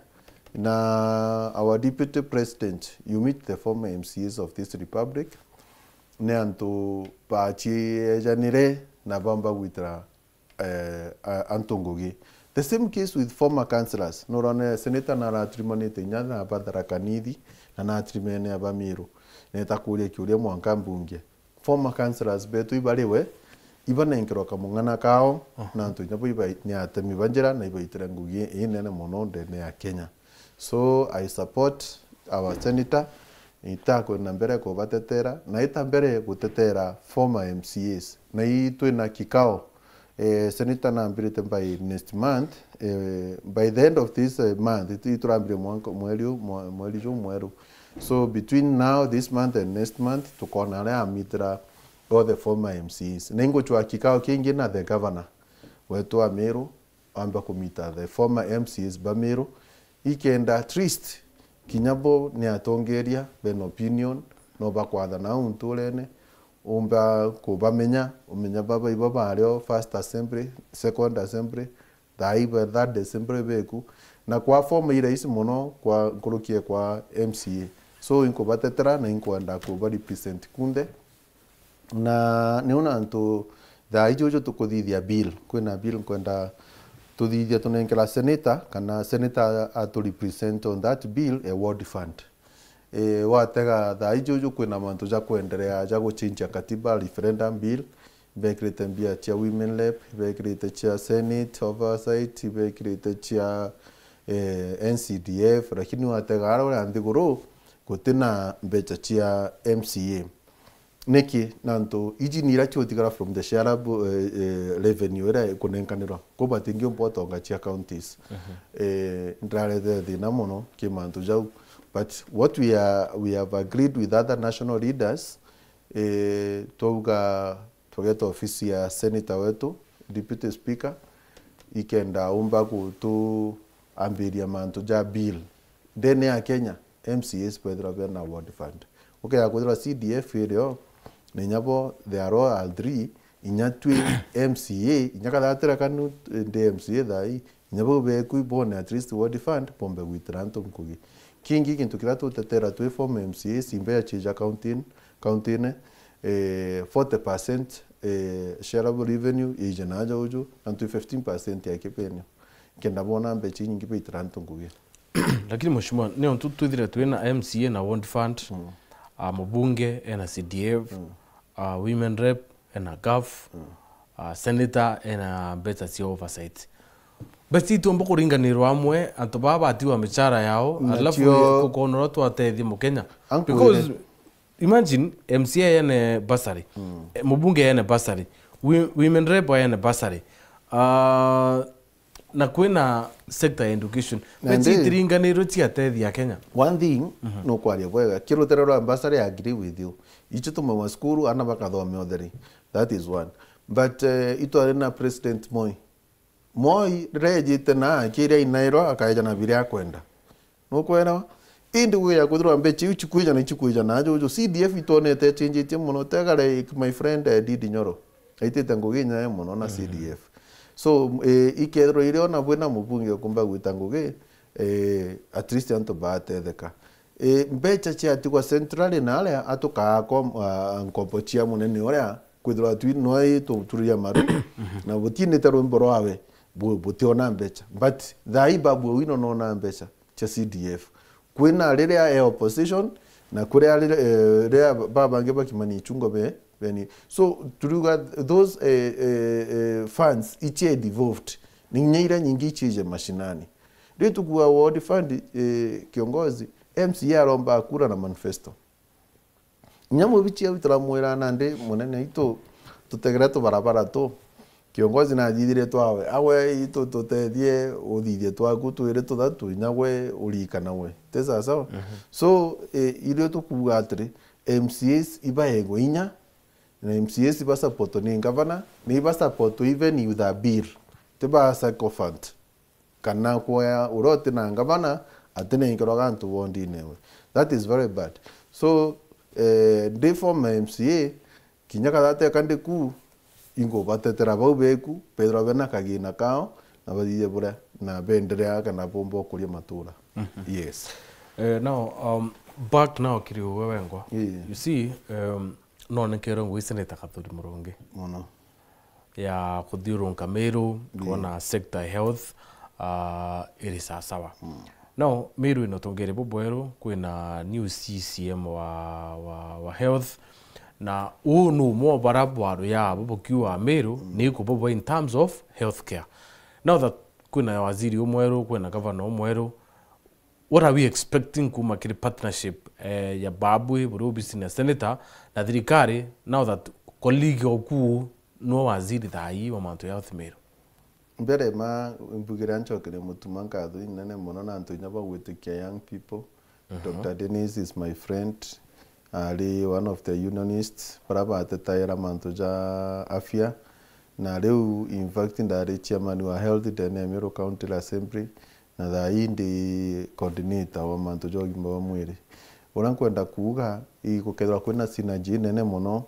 na our deputy president you meet the former MCs of this republic ne antu pachi janire na bamba witra antungugi The same case with former councillors. Norone senator na ratrimonete nyana Tharaka Nithi na natrimene Abamiru. Neta kuria kiuria mwanka mbunge. Former councillors betu ibariwe ibana inkiroka mungana kao na ntu nyapo iba ni atemi banjira na iba itira ngugi inene muno ndene ya Kenya. So I support our senator itako na mbere ko batetera na ita mbere gutetera former MCAs na itwe na kikao senator na mbirite by next month by the end of this month iturambire mweru so between now this month and next month tukona na mitra all the former MCs nengo chwa kikao kingi na the governor wetu wa Meru amba kumita the former MCs ba Meru ikenda trist kinyabo ni atongeria ben opinion no bakwatha na untulene umba kubamenya umenya baba ibaba alio first assembly second assembly thaiba third assembly beku na kwa form ira isi mono kwa kurukie kwa MCA so inko batetera na inko anda ku represent kunde na neuna anto da ijojo tukuthithia bill kwina bill kwenda tuthithia tunenkela senator kana senator to represent on that bill a ward fund watega da ijojo kwina mantu ja kuendelea ja guchinja katiba referendum bill bekrete mbia chia women lep bekrete chia senate oversight bekrete chia NCDF lakini watega ara andiguru kutina mbecha chia MCA neki nanto iji nira chotigara from the share revenue era kunenkanira ko batingio mpoto ngachia counties ndrare the namono kimantu jau but what we have agreed with other national leaders toga togeto ofisi ya senator wetu deputy speaker ikenda umba kutu ambiria mantu ja bill dene ya Kenya MCAs pedra bena ward fund okay akudra CDF ero nenyabo they are all three inyatwe MCA inyakathatira kanu de MCA dai nyabo be kuibone at least ward fund pombe witranto mkugi kingi kintu kirato tetera twe form MCA simbe ya chija county 40% shareable revenue ijanaja uju and 15% ya kipenyo kenda bona mbechi nyingi pe itranto mkugi lakini mheshimiwa ni on tuthire twina MCA na ward fund mubunge na CDF women rep na gov senator na better cia oversight beti tumbo kuringanirwa amwe antu baba atiwa michara yao alafu kukonora twatethi mukenya because imagine MCA yene basari mubunge yene basari women rep yene basari na kwina sector education beti tiringanirwa cia tethi ya Kenya one thing no kwaria bwega kiruterero ambassador agree with you icho tuma skuru ana bakathome otheri that is one but ito arena president Moi rejite na kiria inairo akaja na biria kwenda no kwera indi kuya kuthura mbechi uchikuja na ichikuja na ajo CDF itonete chinjite muno tegare my friend Didi Nyoro aitete nguginya muno na CDF so ikedro ile ona bwena mubunge kumba gwitanguge at least anto batetheka mbecha chia tikwa central na ale atuka nkompochia munene oria kwithira twi noi turia maru na butine taro mboro awe butiona mbecha but thaiba bwino nona mbecha cha CDF kwina riria opposition na kuria riria baba ngeba kimani chungo beni so turuga those funds ichi devolved ni nyeira nyingi chije mashinani ritu kwa ward fund kiongozi MCA romba kura na manifesto nyamo bichi abitara mwera nande munene ito tutegera to barabara to kiongozi na jidire twawe awe ito tutethie uthithie twaku twire tuthatu nyagwe urikana we tesa sawa so ile tukuga atri MCAs ibaego inya na MCAs iba support ni governor ni iba support even with a bill tiba psychophant kana kwa urote na governor atene ikoroga ntu wondi newe that is very bad so de form MCA kinyaka date kande ku ingo batetera baubeku Pedro bena kagina kao na badije bure na bendere kana bombo kulia matura yes now back now kiriu wewengwa you see no nekero ngwi senator Kathuri Murungi mono ya kuthiurunka Meru kuona sector health iri sawa. Now Meru ino tongere bobweru kwina new CCM wa health na unu mo barabwaru ya bobokiwa Meru ni kubobo in terms of healthcare. Now that kwina waziri umweru kwina governor umweru, what are we expecting kuma kiri partnership ya Babwe Burubisi na senator na thirikari now that colleague oku no waziri thai wa mantu ya health Meru? Mbere ma mbugira nchokere mutuma nkathu inene muno na antu nyaba gwitikia young people. Dr. Dennis is my friend. Ali one of the unionists paraba atetaira mantu ja afya na leo in fact ndari chairman wa health the Meru County Assembly na thai ndi coordinator wa mantu ja ugima wa mwiri. Urankwenda kuuga igukethwa kwina synergy nene muno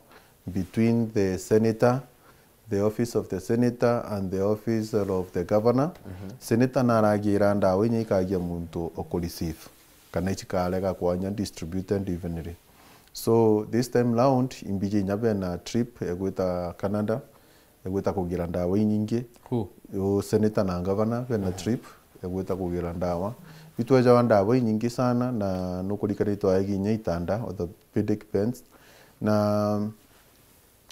between the senator, the office of the senator and the office of the governor. Senator naragira ndawa inye ikagia muntu okureceive kana chikalega kwanya distributed evenly. So this time round imbiji nyabe na trip egwita Canada egwita kugira ndawa inyingi. Yo senator na governor na trip egwita kugira ndawa bitweja wandawa inyingi sana na nukulikanitwa aginya itanda orthopedic pens na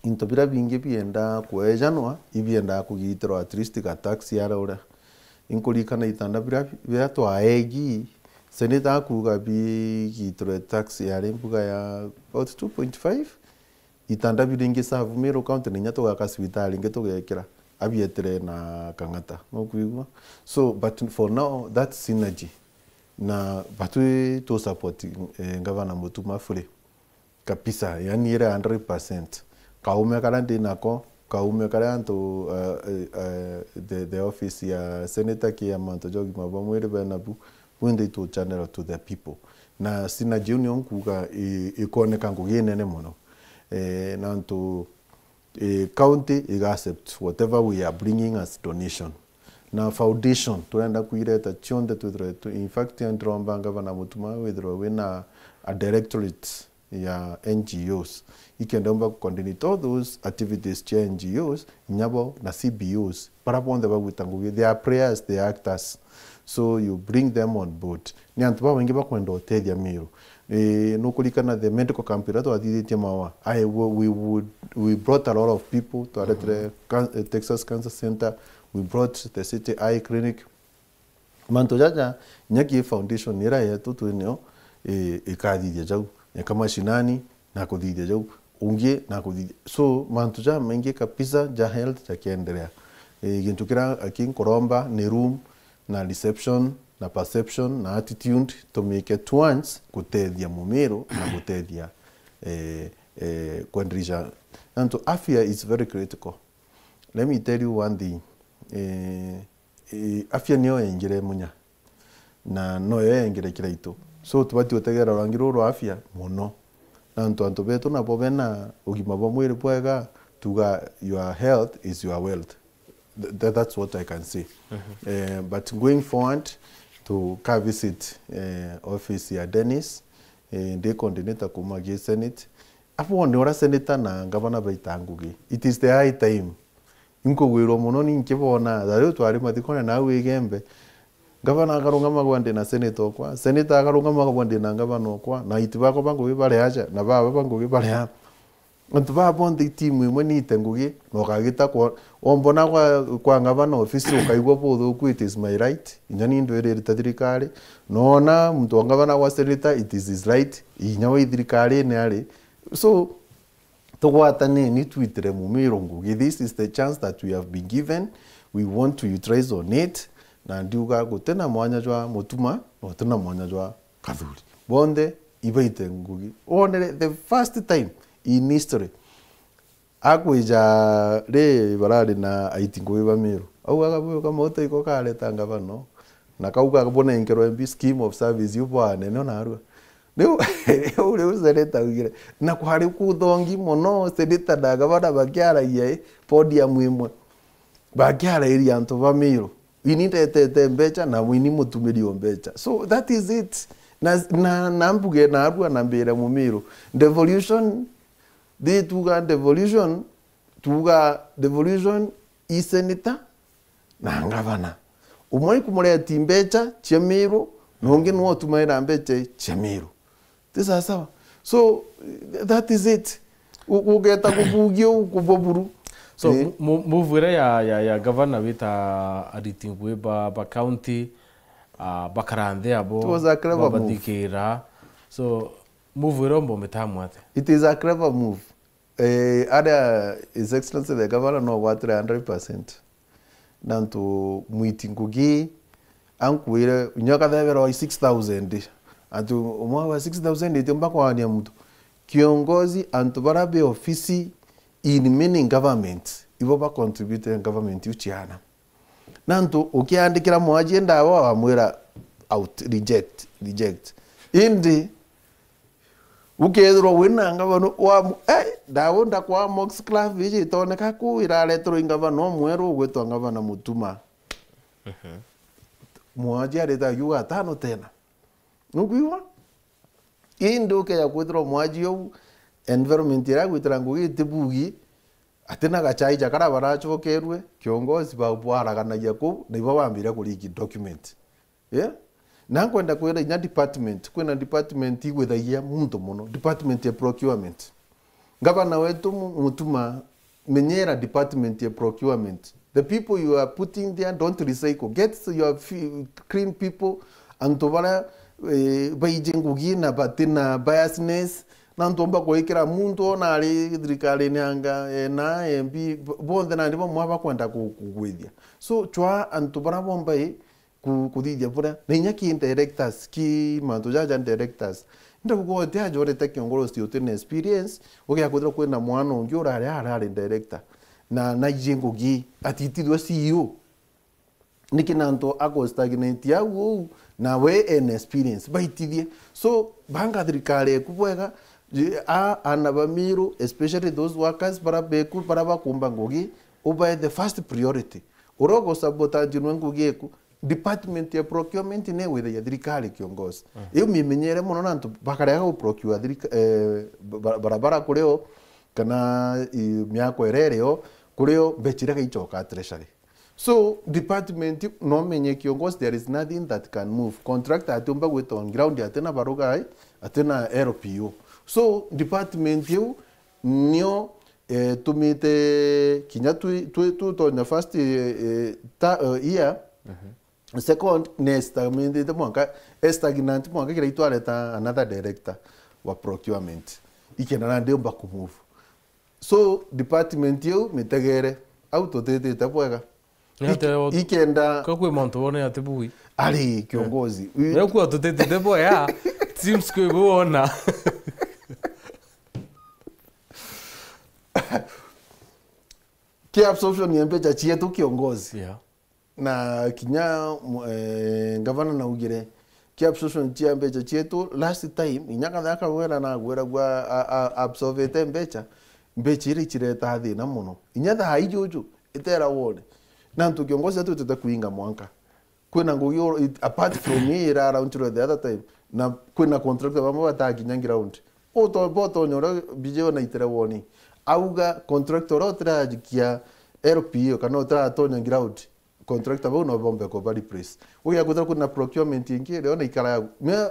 intobira bingi bienda kwejanwa ibienda kugitirwa at least ka taxi yara inkulikana itanda bira twaegi senator akuga bigitire taxi yara mbuga ya about 2.5 itanda biringi savu Meru County nya to ga hospital nge to gekira abietere na Kang'ata no kuigwa. So but for now that synergy na batwe to support governor Mutuma fully kapisa yani ire 100%. Kaume karandi nako kaume karanto the office ya senator ki ya manto jogi mabamwere banabu wende to channel to the people na synergy union kuga ikone kangu yenene muno nanto county is accept whatever we are bringing as donation na foundation tunaenda kuireta chonde to in fact andromba Governor Mutuma withdraw a directorate ya NGOs ikendomba coordinate all those activities cha NGOs nyabo na CBOs para ponde bagutangu they are prayers, they are actors, so you bring them on board ni antuba wengi bakwenda otedia Meru nukulikana the medical camp to adidite mawa we brought a lot of people to the Texas Cancer Center, we brought the city eye clinic manto jaja nyaki foundation nira yetu tunio ikadidie jau kama shinani na kudidie jau ungie na kudidie so manto ja mengi kapisa ja health ja kiendelea gintukira akin koromba ni room na reception na perception na attitude to make it once kutedia Mumeru na kutedia kwendrisha nanto afya is very critical. Let me tell you one thing, afya niyo engire munya na no engire kiraito so tubati utegera rangiro ro afya muno nanto anto beto na bobena ugima bwa mwiri bwega tuga your health is your wealth. That's what I can say. But going forward to visit office ya Dennis they coordinator kumagi Senate apo ndora senator na governor baitangugi. It is the high time inko gwiro muno ninkibona thari twari mathikone nawe igembe governor akarunga magwande na senator kwa senator akarunga magwande na governor kwa na itibako bangu bibare aja na baba bangu bibare ha ntuba bonde timu imwe ni tengugi no kagita kwa ombona kwa governor office ukaigwa potho ku it is my right inyani ndwere thirikari nona mtu ngavana wa senator it is his right inyawe thirikari ne ari so tugwatane ni twitire Mumeru ngugi this is the chance that we have been given, we want to utilize on it na ndiuga gutena mwanya jwa Mutuma no tena mwanya jwa Kathuri bonde ibaite ngugi onere the first time in history akwija re barari na aitingo iba Meru au agabuyo kama iko kale tanga bano na kauga kabona inkero MB scheme of service yupo anene na arua leo ule useleta ugire na kuhari kuthongi muno sedita daga bada bakiara ye podium imwe bakiara iri anto ba Meru initete mbecha na wini mutumiri ombecha so that is it na mbuge na arua na mbere Mumeru devolution they took a devolution tuga devolution isenita na ngavana umwe kumureti mbecha chemiru nonge no tumaira mbecha chemiru tisa sawa. So that is it. Ugeta kubugio kuboburu. So muvure ya governor wita aritingwe ba county bakarande abo babadikira. So muvure mbo metamwate. It is a clever move. Other His Excellency the governor no what 100%. Nanto muitingugi ankuire nyoka thevero 6000 atu umwa 6000 itemba kwa ania mtu kiongozi antu barabe ofisi in meaning government ibo ba contribute in government uchiana nanto ukiandikira mwaji ndawa wamwira out reject indi ukedro winanga bano wa dawo ndakwa mox club iji toneka ku iraletro ingava no mwero gwetwa ngava na mutuma mwaji areta yuga tano tena nukuiwa indo ke ya kwetro mwaji yo environment ira gwitira ngugi tibugi atena gachai jakara baracho kerwe kiongozi ba bwara kana yako nibo bambira kuliki document nankwenda kwenda nya department kwena department igwethagia muntu muno department ya procurement ngavana wetu mutuma menyera department ya procurement. The people you are putting there don't recycle. Get your clean people and tobara baijingugi na batina biasness na ntomba kwekera muntu na ali drikale nyanga na MP bonde na ndipo mwaba kwenda kugwithia. So chwa antobara bombai kudija pura nenya ki directors ki manto jaja directors nda kugo te ajore te kiongoro sti utene experience ogia kudra kwena mwana onjora ari director na jingo gi atitido CEO nikinanto ako stagnate ya wo na we en experience baitidie. So banga drikale kubwega anabamiru especially those workers para beku para bakumba ngogi oba the first priority orogo sabotage nwengugi department ya procurement ne with ya dirikali kiongozi iyo mimenyere muno nantu bakarea go procure barabara kureo kana miako erereo kureo bechire gaichoka treasury. So department no menye kiongozi there is nothing that can move contract atumba with on ground atena barugai atena RPO. So department you nio tumite kinya tu to na first year second next amende the monka stagnant monka kira itwaleta another director wa procurement ikena ndio baku move. So department you mitegere auto tete tapwega ikenda kakwe monto wona yatebui ali kiongozi yako tete tebo ya seems kuona ki absorption ni mpecha chietu kiongozi na kinya governor na ugire ki absorption chia mpecha chietu last time inyaka thaka wera na gwera gwa absorbe mpecha iri chireta hathi na muno inyatha haijuju itera wone na ntu kiongozi atu tutakuinga mwanka kwena ngugi apart from here around the other time na kwena contractor bamwe batakinyangira round boto nyora bijo na itera woni auga contractor otra jikia RPO kana otra tonya ground contractor bo no bombe ko body press uya kutra kuna procurement ingi leona ikala ya me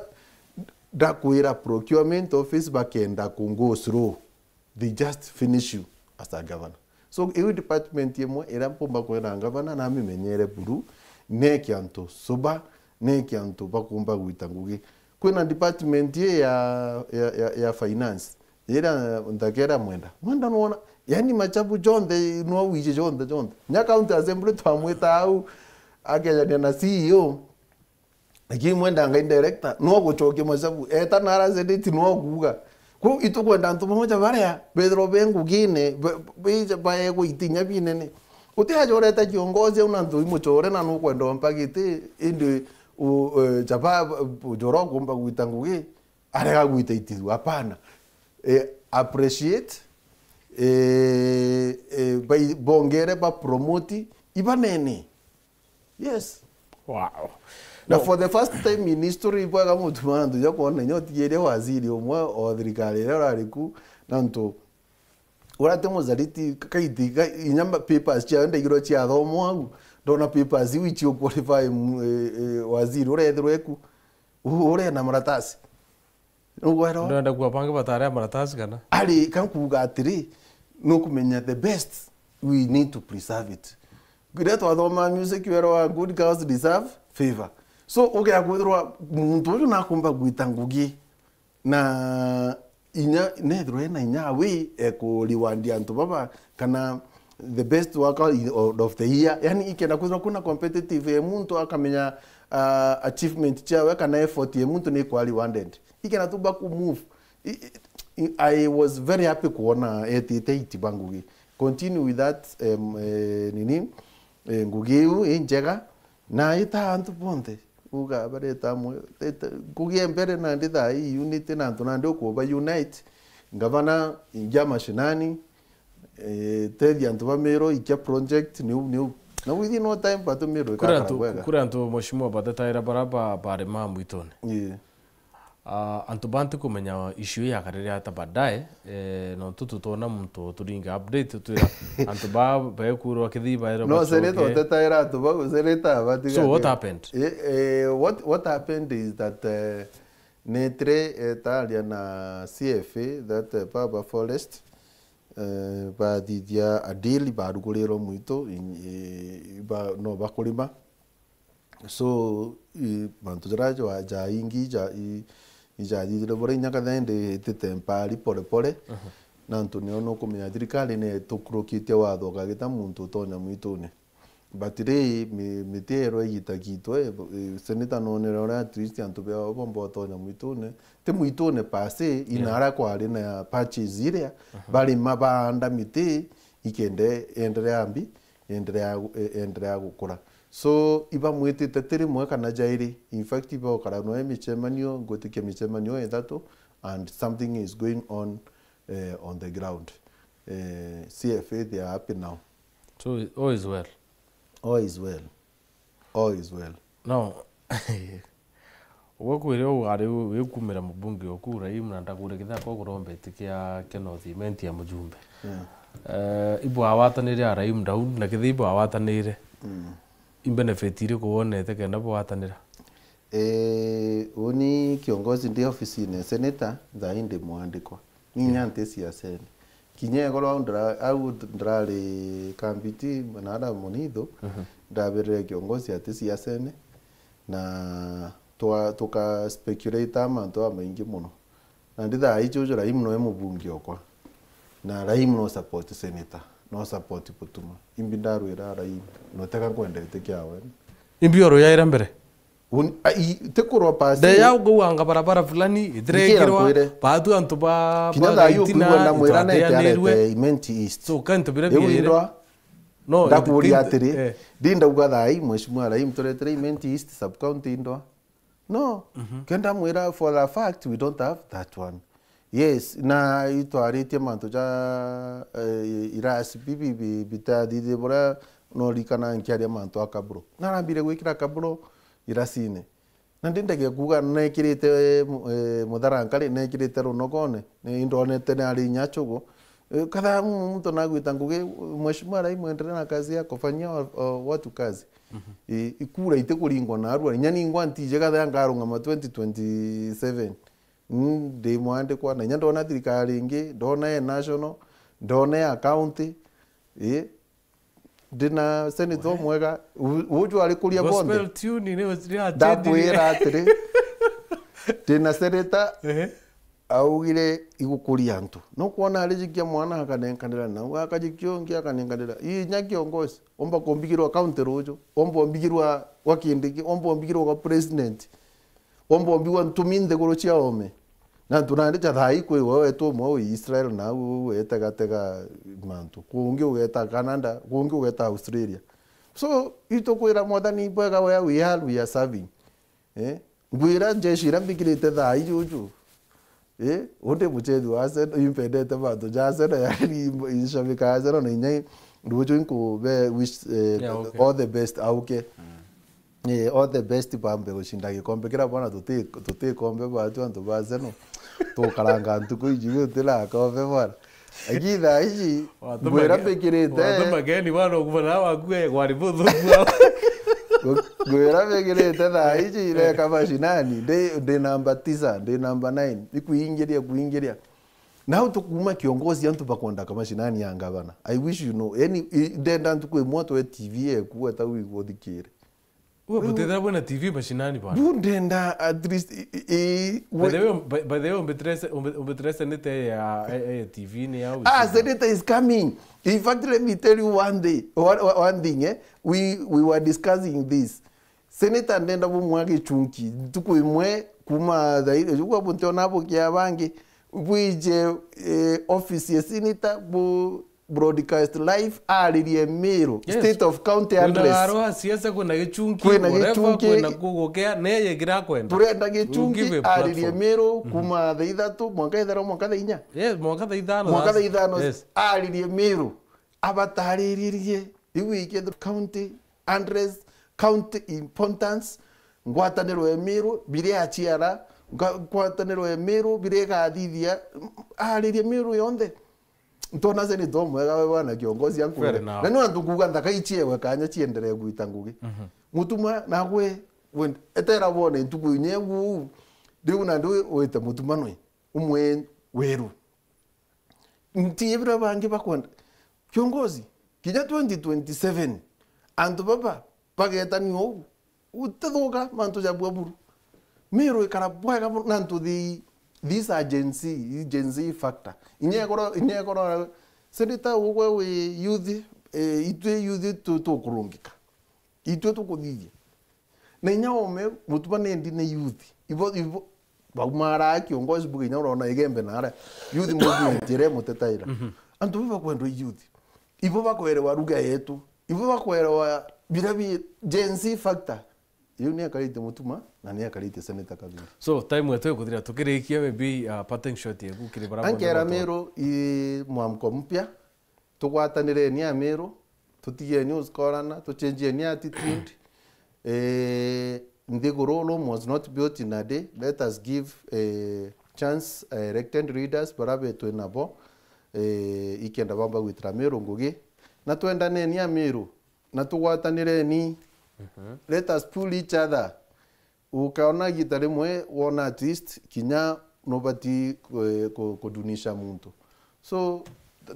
da kuira procurement office bakenda kungo through they just finish you as a governor. So ewe department yemo era mpomba kwena governor na mimenyere buru ne kyanto soba ne kyanto bakumba guitangugi kwena department ya finance era ndakera mwenda nuona yani machabu jonde no wije jonde nya county assembly twamweta au akeja na CEO aki mwenda nga director no gochoke machabu eta nara zediti no guga ku itukwenda ntu moja baria Pedro bengu gine beje bae go itinya binene utihajoreta kiongozi una ntu imuchore na no kwenda mpagite indi chapa joro kumba guitangugi arega guita itidu hapana appreciate bongere ba promote ibanene. Yes. Wow. Now for the first time in history bwaga mutumando yakona nyoti yere waziri omwe o thirikari rero ariku nanto urate muzariti kaiti inyamba papers cha enda igiro cha thomo agu ndona papers wichi qualify waziri urethirweku ure na maratasi ugwero ndenda kuapanga batare maratasi kana ali kankuga atiri no kumenya the best we need to preserve it gire twathoma music wero wa good cause deserve favor so ugia kwithirwa muntu uyu nakumba gwita ngugi na inya nethirwe na inya we ekuriwandia antu baba kana the best worker of the year yani ikenda kwithirwa kuna competitive muntu akamenya achievement chawe kana effort ye muntu ni quali wanted ikena tuba ku move I was very happy kuona etite bangugi continue with that nini ngugi njega na ita antu ponte uga bareta mu ngugi mbere na nditha hii unity na antu na ndio kuba unite ngavana inja mashinani tedi antu bamero ikya project ni na within no time batumiro kura antu mheshimiwa batataira baraba bare mamu itone antu bantu kumenya issue ya karere hata baadaye no tututona muntu turinga update tuira antu ba kuru akithi ba no senator tataira antu ba senator batiga so what happened what happened is that netre etalia na CFA that Baba Forest bathithia adili baruguriro mwito no bakulima so mantu jarajo aja ingi ija bora nyaka thende tetempari pole pole na Antonio no kumenya thirikari ne tukurukitie watho gagita muntu tonya mwitune batire mitero yitakitwe seneta nonera ora Christian to be bombo tonya mwitune te mwitune pase inara kwari na patches ile bali mabanda miti ikende endelea gukura so iba mwete teteri mwe kana jairi in fact iba okara no emichemanio gotike michemanio ethatu and something is going on the ground CFA they are happy now so all is well no wakwire ugari wikumira mubunge okura imna ndagure kitha ko kurombete kia kenothiment ya mujumbe ibo awatanire araim down na kithi ibo awatanire benefit iri kuonete kenda bwatanira uni kiongozi ndi ofisini senator zainde mwandikwa ninyante siaseni kinye golo ndrale kambiti manara monidho ndabere kiongozi ati siasene na toka speculate amanto amaingi muno na nditha ichojo Raim no emubungi okwa na Raim no support senator no support putuma imbindaru era Raim no teka kwenda itekiawe imbioro ya ira mbere tekuro pasi de ya guanga barabara fulani idrekirwa batu antu ba kinada yukuwa na mwirana ya imenti east so kanto bire no ndakuri atiri dinda ugathai mheshimiwa Raim toretere imenti east sub county indwa no kenda mwira for the fact we don't have that one yes na itwarite manto ja irasi bibi bitadide bora no likana nkiaria manto akabro narambire gwikira kabro irasine na ndendege kuga nekirite mutharankari nekirite runogone ne indonete na ari nyachugo kadha mtu nagwita nguge mheshimiwa Raim endelea na kazi yako fanyia watu kazi ikura itekuringwa na arua nyani ngwantije kadha ngarunga ma 2027 ndi mwande kwa na nyandona thirikari ingi ndona national ndona county dina senator mwega uju ali kulia bonde gospel tune ni wazira dakwira atiri dina senator augire igukuria antu no kuona alijikia mwana akanenkanira na akajikio ngia akanenkanira ii nyakiongozi omba kombigirwa county rojo omba ombigirwa wakindiki omba ombigirwa kwa president omba ombiwa ntuminde kurochia ome na tunande cha thai kwe wewe to mwa Israel na wetega mantu kungi weta Canada kungi weta Australia so ito kwira mwathani bwega we are serving ngwira jeshi rambikirite thai juju onde muchedu ase impedete bantu jase na yari ishabika ase no nyai rujo inko be wish all the best auke all the best bambe gushinda gikombe kira bwana tuti kombe batu antu base no to karanga antu kuijiwe tela kombe bwana agitha ici ngwira mbikirite mageni wana ukubona wakue kwa ributhu ngwira mbikirite tha ici reka mashinani ndi namba 9 ndi namba 9 ikuingiria now tukuma kiongozi antu bakonda kama mashinani ya ngavana. I wish you know any ndenda ntu kwe moto TV ekuwa tawi godikire wewe butera bwana TV mashinani bwana bundenda at least by the way umbetresa nete ya TV ni au senator is coming. In fact, let me tell you one thing we were discussing this. Senator ndenda bumwage chunki tukwimwe kuma dhaire jukwa bunte onabo kya bangi bwije office ya senator bu broadcast live alirie miro state of county address ndaro siasa kuna gichunki kuna kugokea neye gira kwenda turenda gichunki alirie miro kuma thaithatu mwaka itharo mwaka thainya mwaka thaithano yes alirie miro abatariririe iwike the county address county importance ngwataniro ya miro bire achiara ngwataniro ya miro bire gathithia alirie miro yonde ntona se ni domo ga bana kiongozi yankure na no ndukuga ndakaichiewe kanya chiendelee guita ngugi mutuma nagwe etera bone ntukuinye gu ndiuna ndu wete mutuma no umwe weru ntibira bangi bakwenda kiongozi kija 2027 antu baba pageta ni o utadhoka manto ya bwaburu miro ikarabwa ga nantu this agency factor inyekoro seneta we youth itwe youth to kurungika itwe to kuthithia na inyome mutuba nendi ne youth ivo baumara kiongozi bugi nyoro igembe nara youth mutire mutetaira antu biva kwendo youth ivo bakwere waruga yetu ivo bakwere wa birabi agency factor iyo ni akarite mutuma na ni akarite senator kabiri so time wetu kuthira tukirikia maybe parting shot yeku kiri barabara ankera mero mwamko mpya tugwatanire ni amero tutige news korana to change ni attitude ndigorolo was not built in a day. Let us give a chance elected leaders barabe twenabo ikenda bamba witramero ngugi na twendane ni amero na tugwatanire ni let us pull each other. Ukaona gitare mwe wona at least kinya nobody kudunisha muntu. So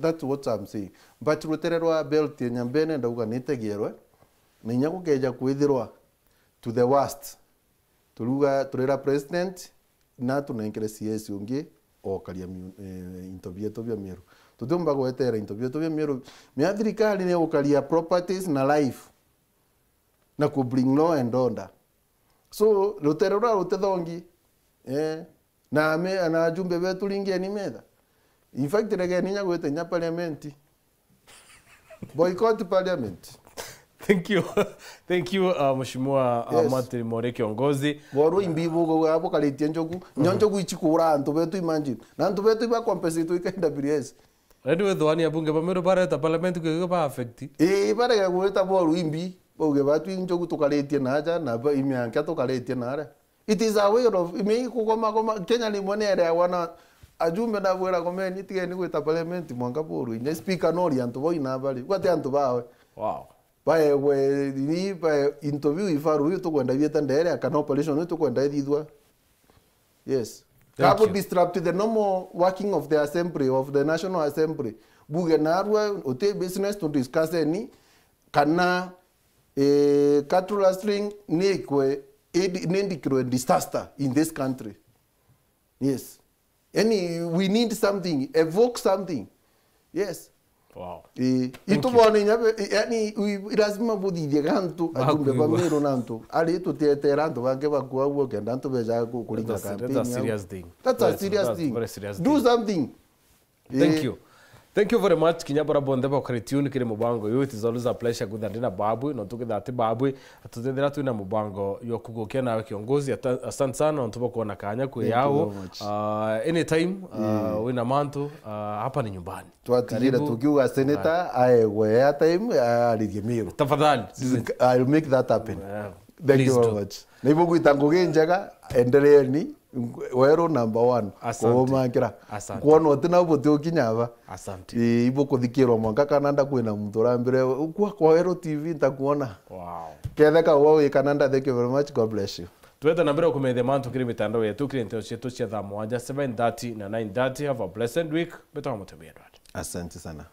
that's what I'm saying. But rutererwa belt nyambene ndauga nitegerwe ninya kukeja kwithirwa to the worst. Turuga turera president na tunankere CS ungi okaria interview to bya mero. Tutumba gwetera interview to bya mero. Mya thirikari ne okaria properties na life. Na ku bring law and order. So rutererwa rutethongi na me ana jumbe betu lingi ni meda. In fact rege ninya gwete nya parliament. Boycott parliament. Thank you. Thank you Mheshimiwa Martin More kiongozi. Boru imbibu go hapo kalitie njogu. Nyonjogu ichikura antu betu imagine. Na antu betu iba compensate ikenda BS. Ready with one ya bunge bamero bareta parliament ko ba affect. Bare ga gweta boru imbi. Boge batu njogu tukaletie naja na ba imyanka tukaletie nare. It is a way of ime kugoma Kenya ni monere wana ajumbe na bwera komeni tigeni gweta parliament mwanga boru. Ine speaker no ri antu boina bali. Kwate antu bawe. Wow. Bae we ni bae interview ifaru to kwenda vieta ndere akana operation to kwenda idwa. Yes. Kabu disrupt the normal working of the assembly of the National Assembly. Buge narwa ote business to discuss any kana cattle string nekwe indicate disaster in this country. Yes. We need something, evoke something. Yes. Wow. Ito bone nyabe yani lazima budithie gantu ajumbe bamero nantu ali tutetera antu bange bakwa uo kenda antu beja kulinga campaign. That's a serious thing. That's a serious thing. Very serious. Do something. Thank you. Thank you very much kinyabara bonde ba kretune kire mubango yo. It is always a pleasure kudandina babu no tukidati babu atudendera tu na mubango yo kugokia na kiongozi. Asante sana ntuba kuona kanya ku yao anytime wina manto hapa ni nyumbani twatijira tukiuga senator aegwe time aligemiro tafadhali I'll make that happen. Thank you very much. Nibugu itanguge njaga endeleeni wero number 1 kumakira kuona tina bote ukinyava asante ibo kuthikirwa mwaka kana nda kwina muntu rambire kwa wero TV ntakuona wow ketheka wewe kananda. Thank you very much, God bless you. Tuweta na mbere kumethe mantu kiri mitandao yetu kiri nteo chetu cia thaa 7:30 na 9:30. Have a blessed week. Betwa mutembe. Asante sana.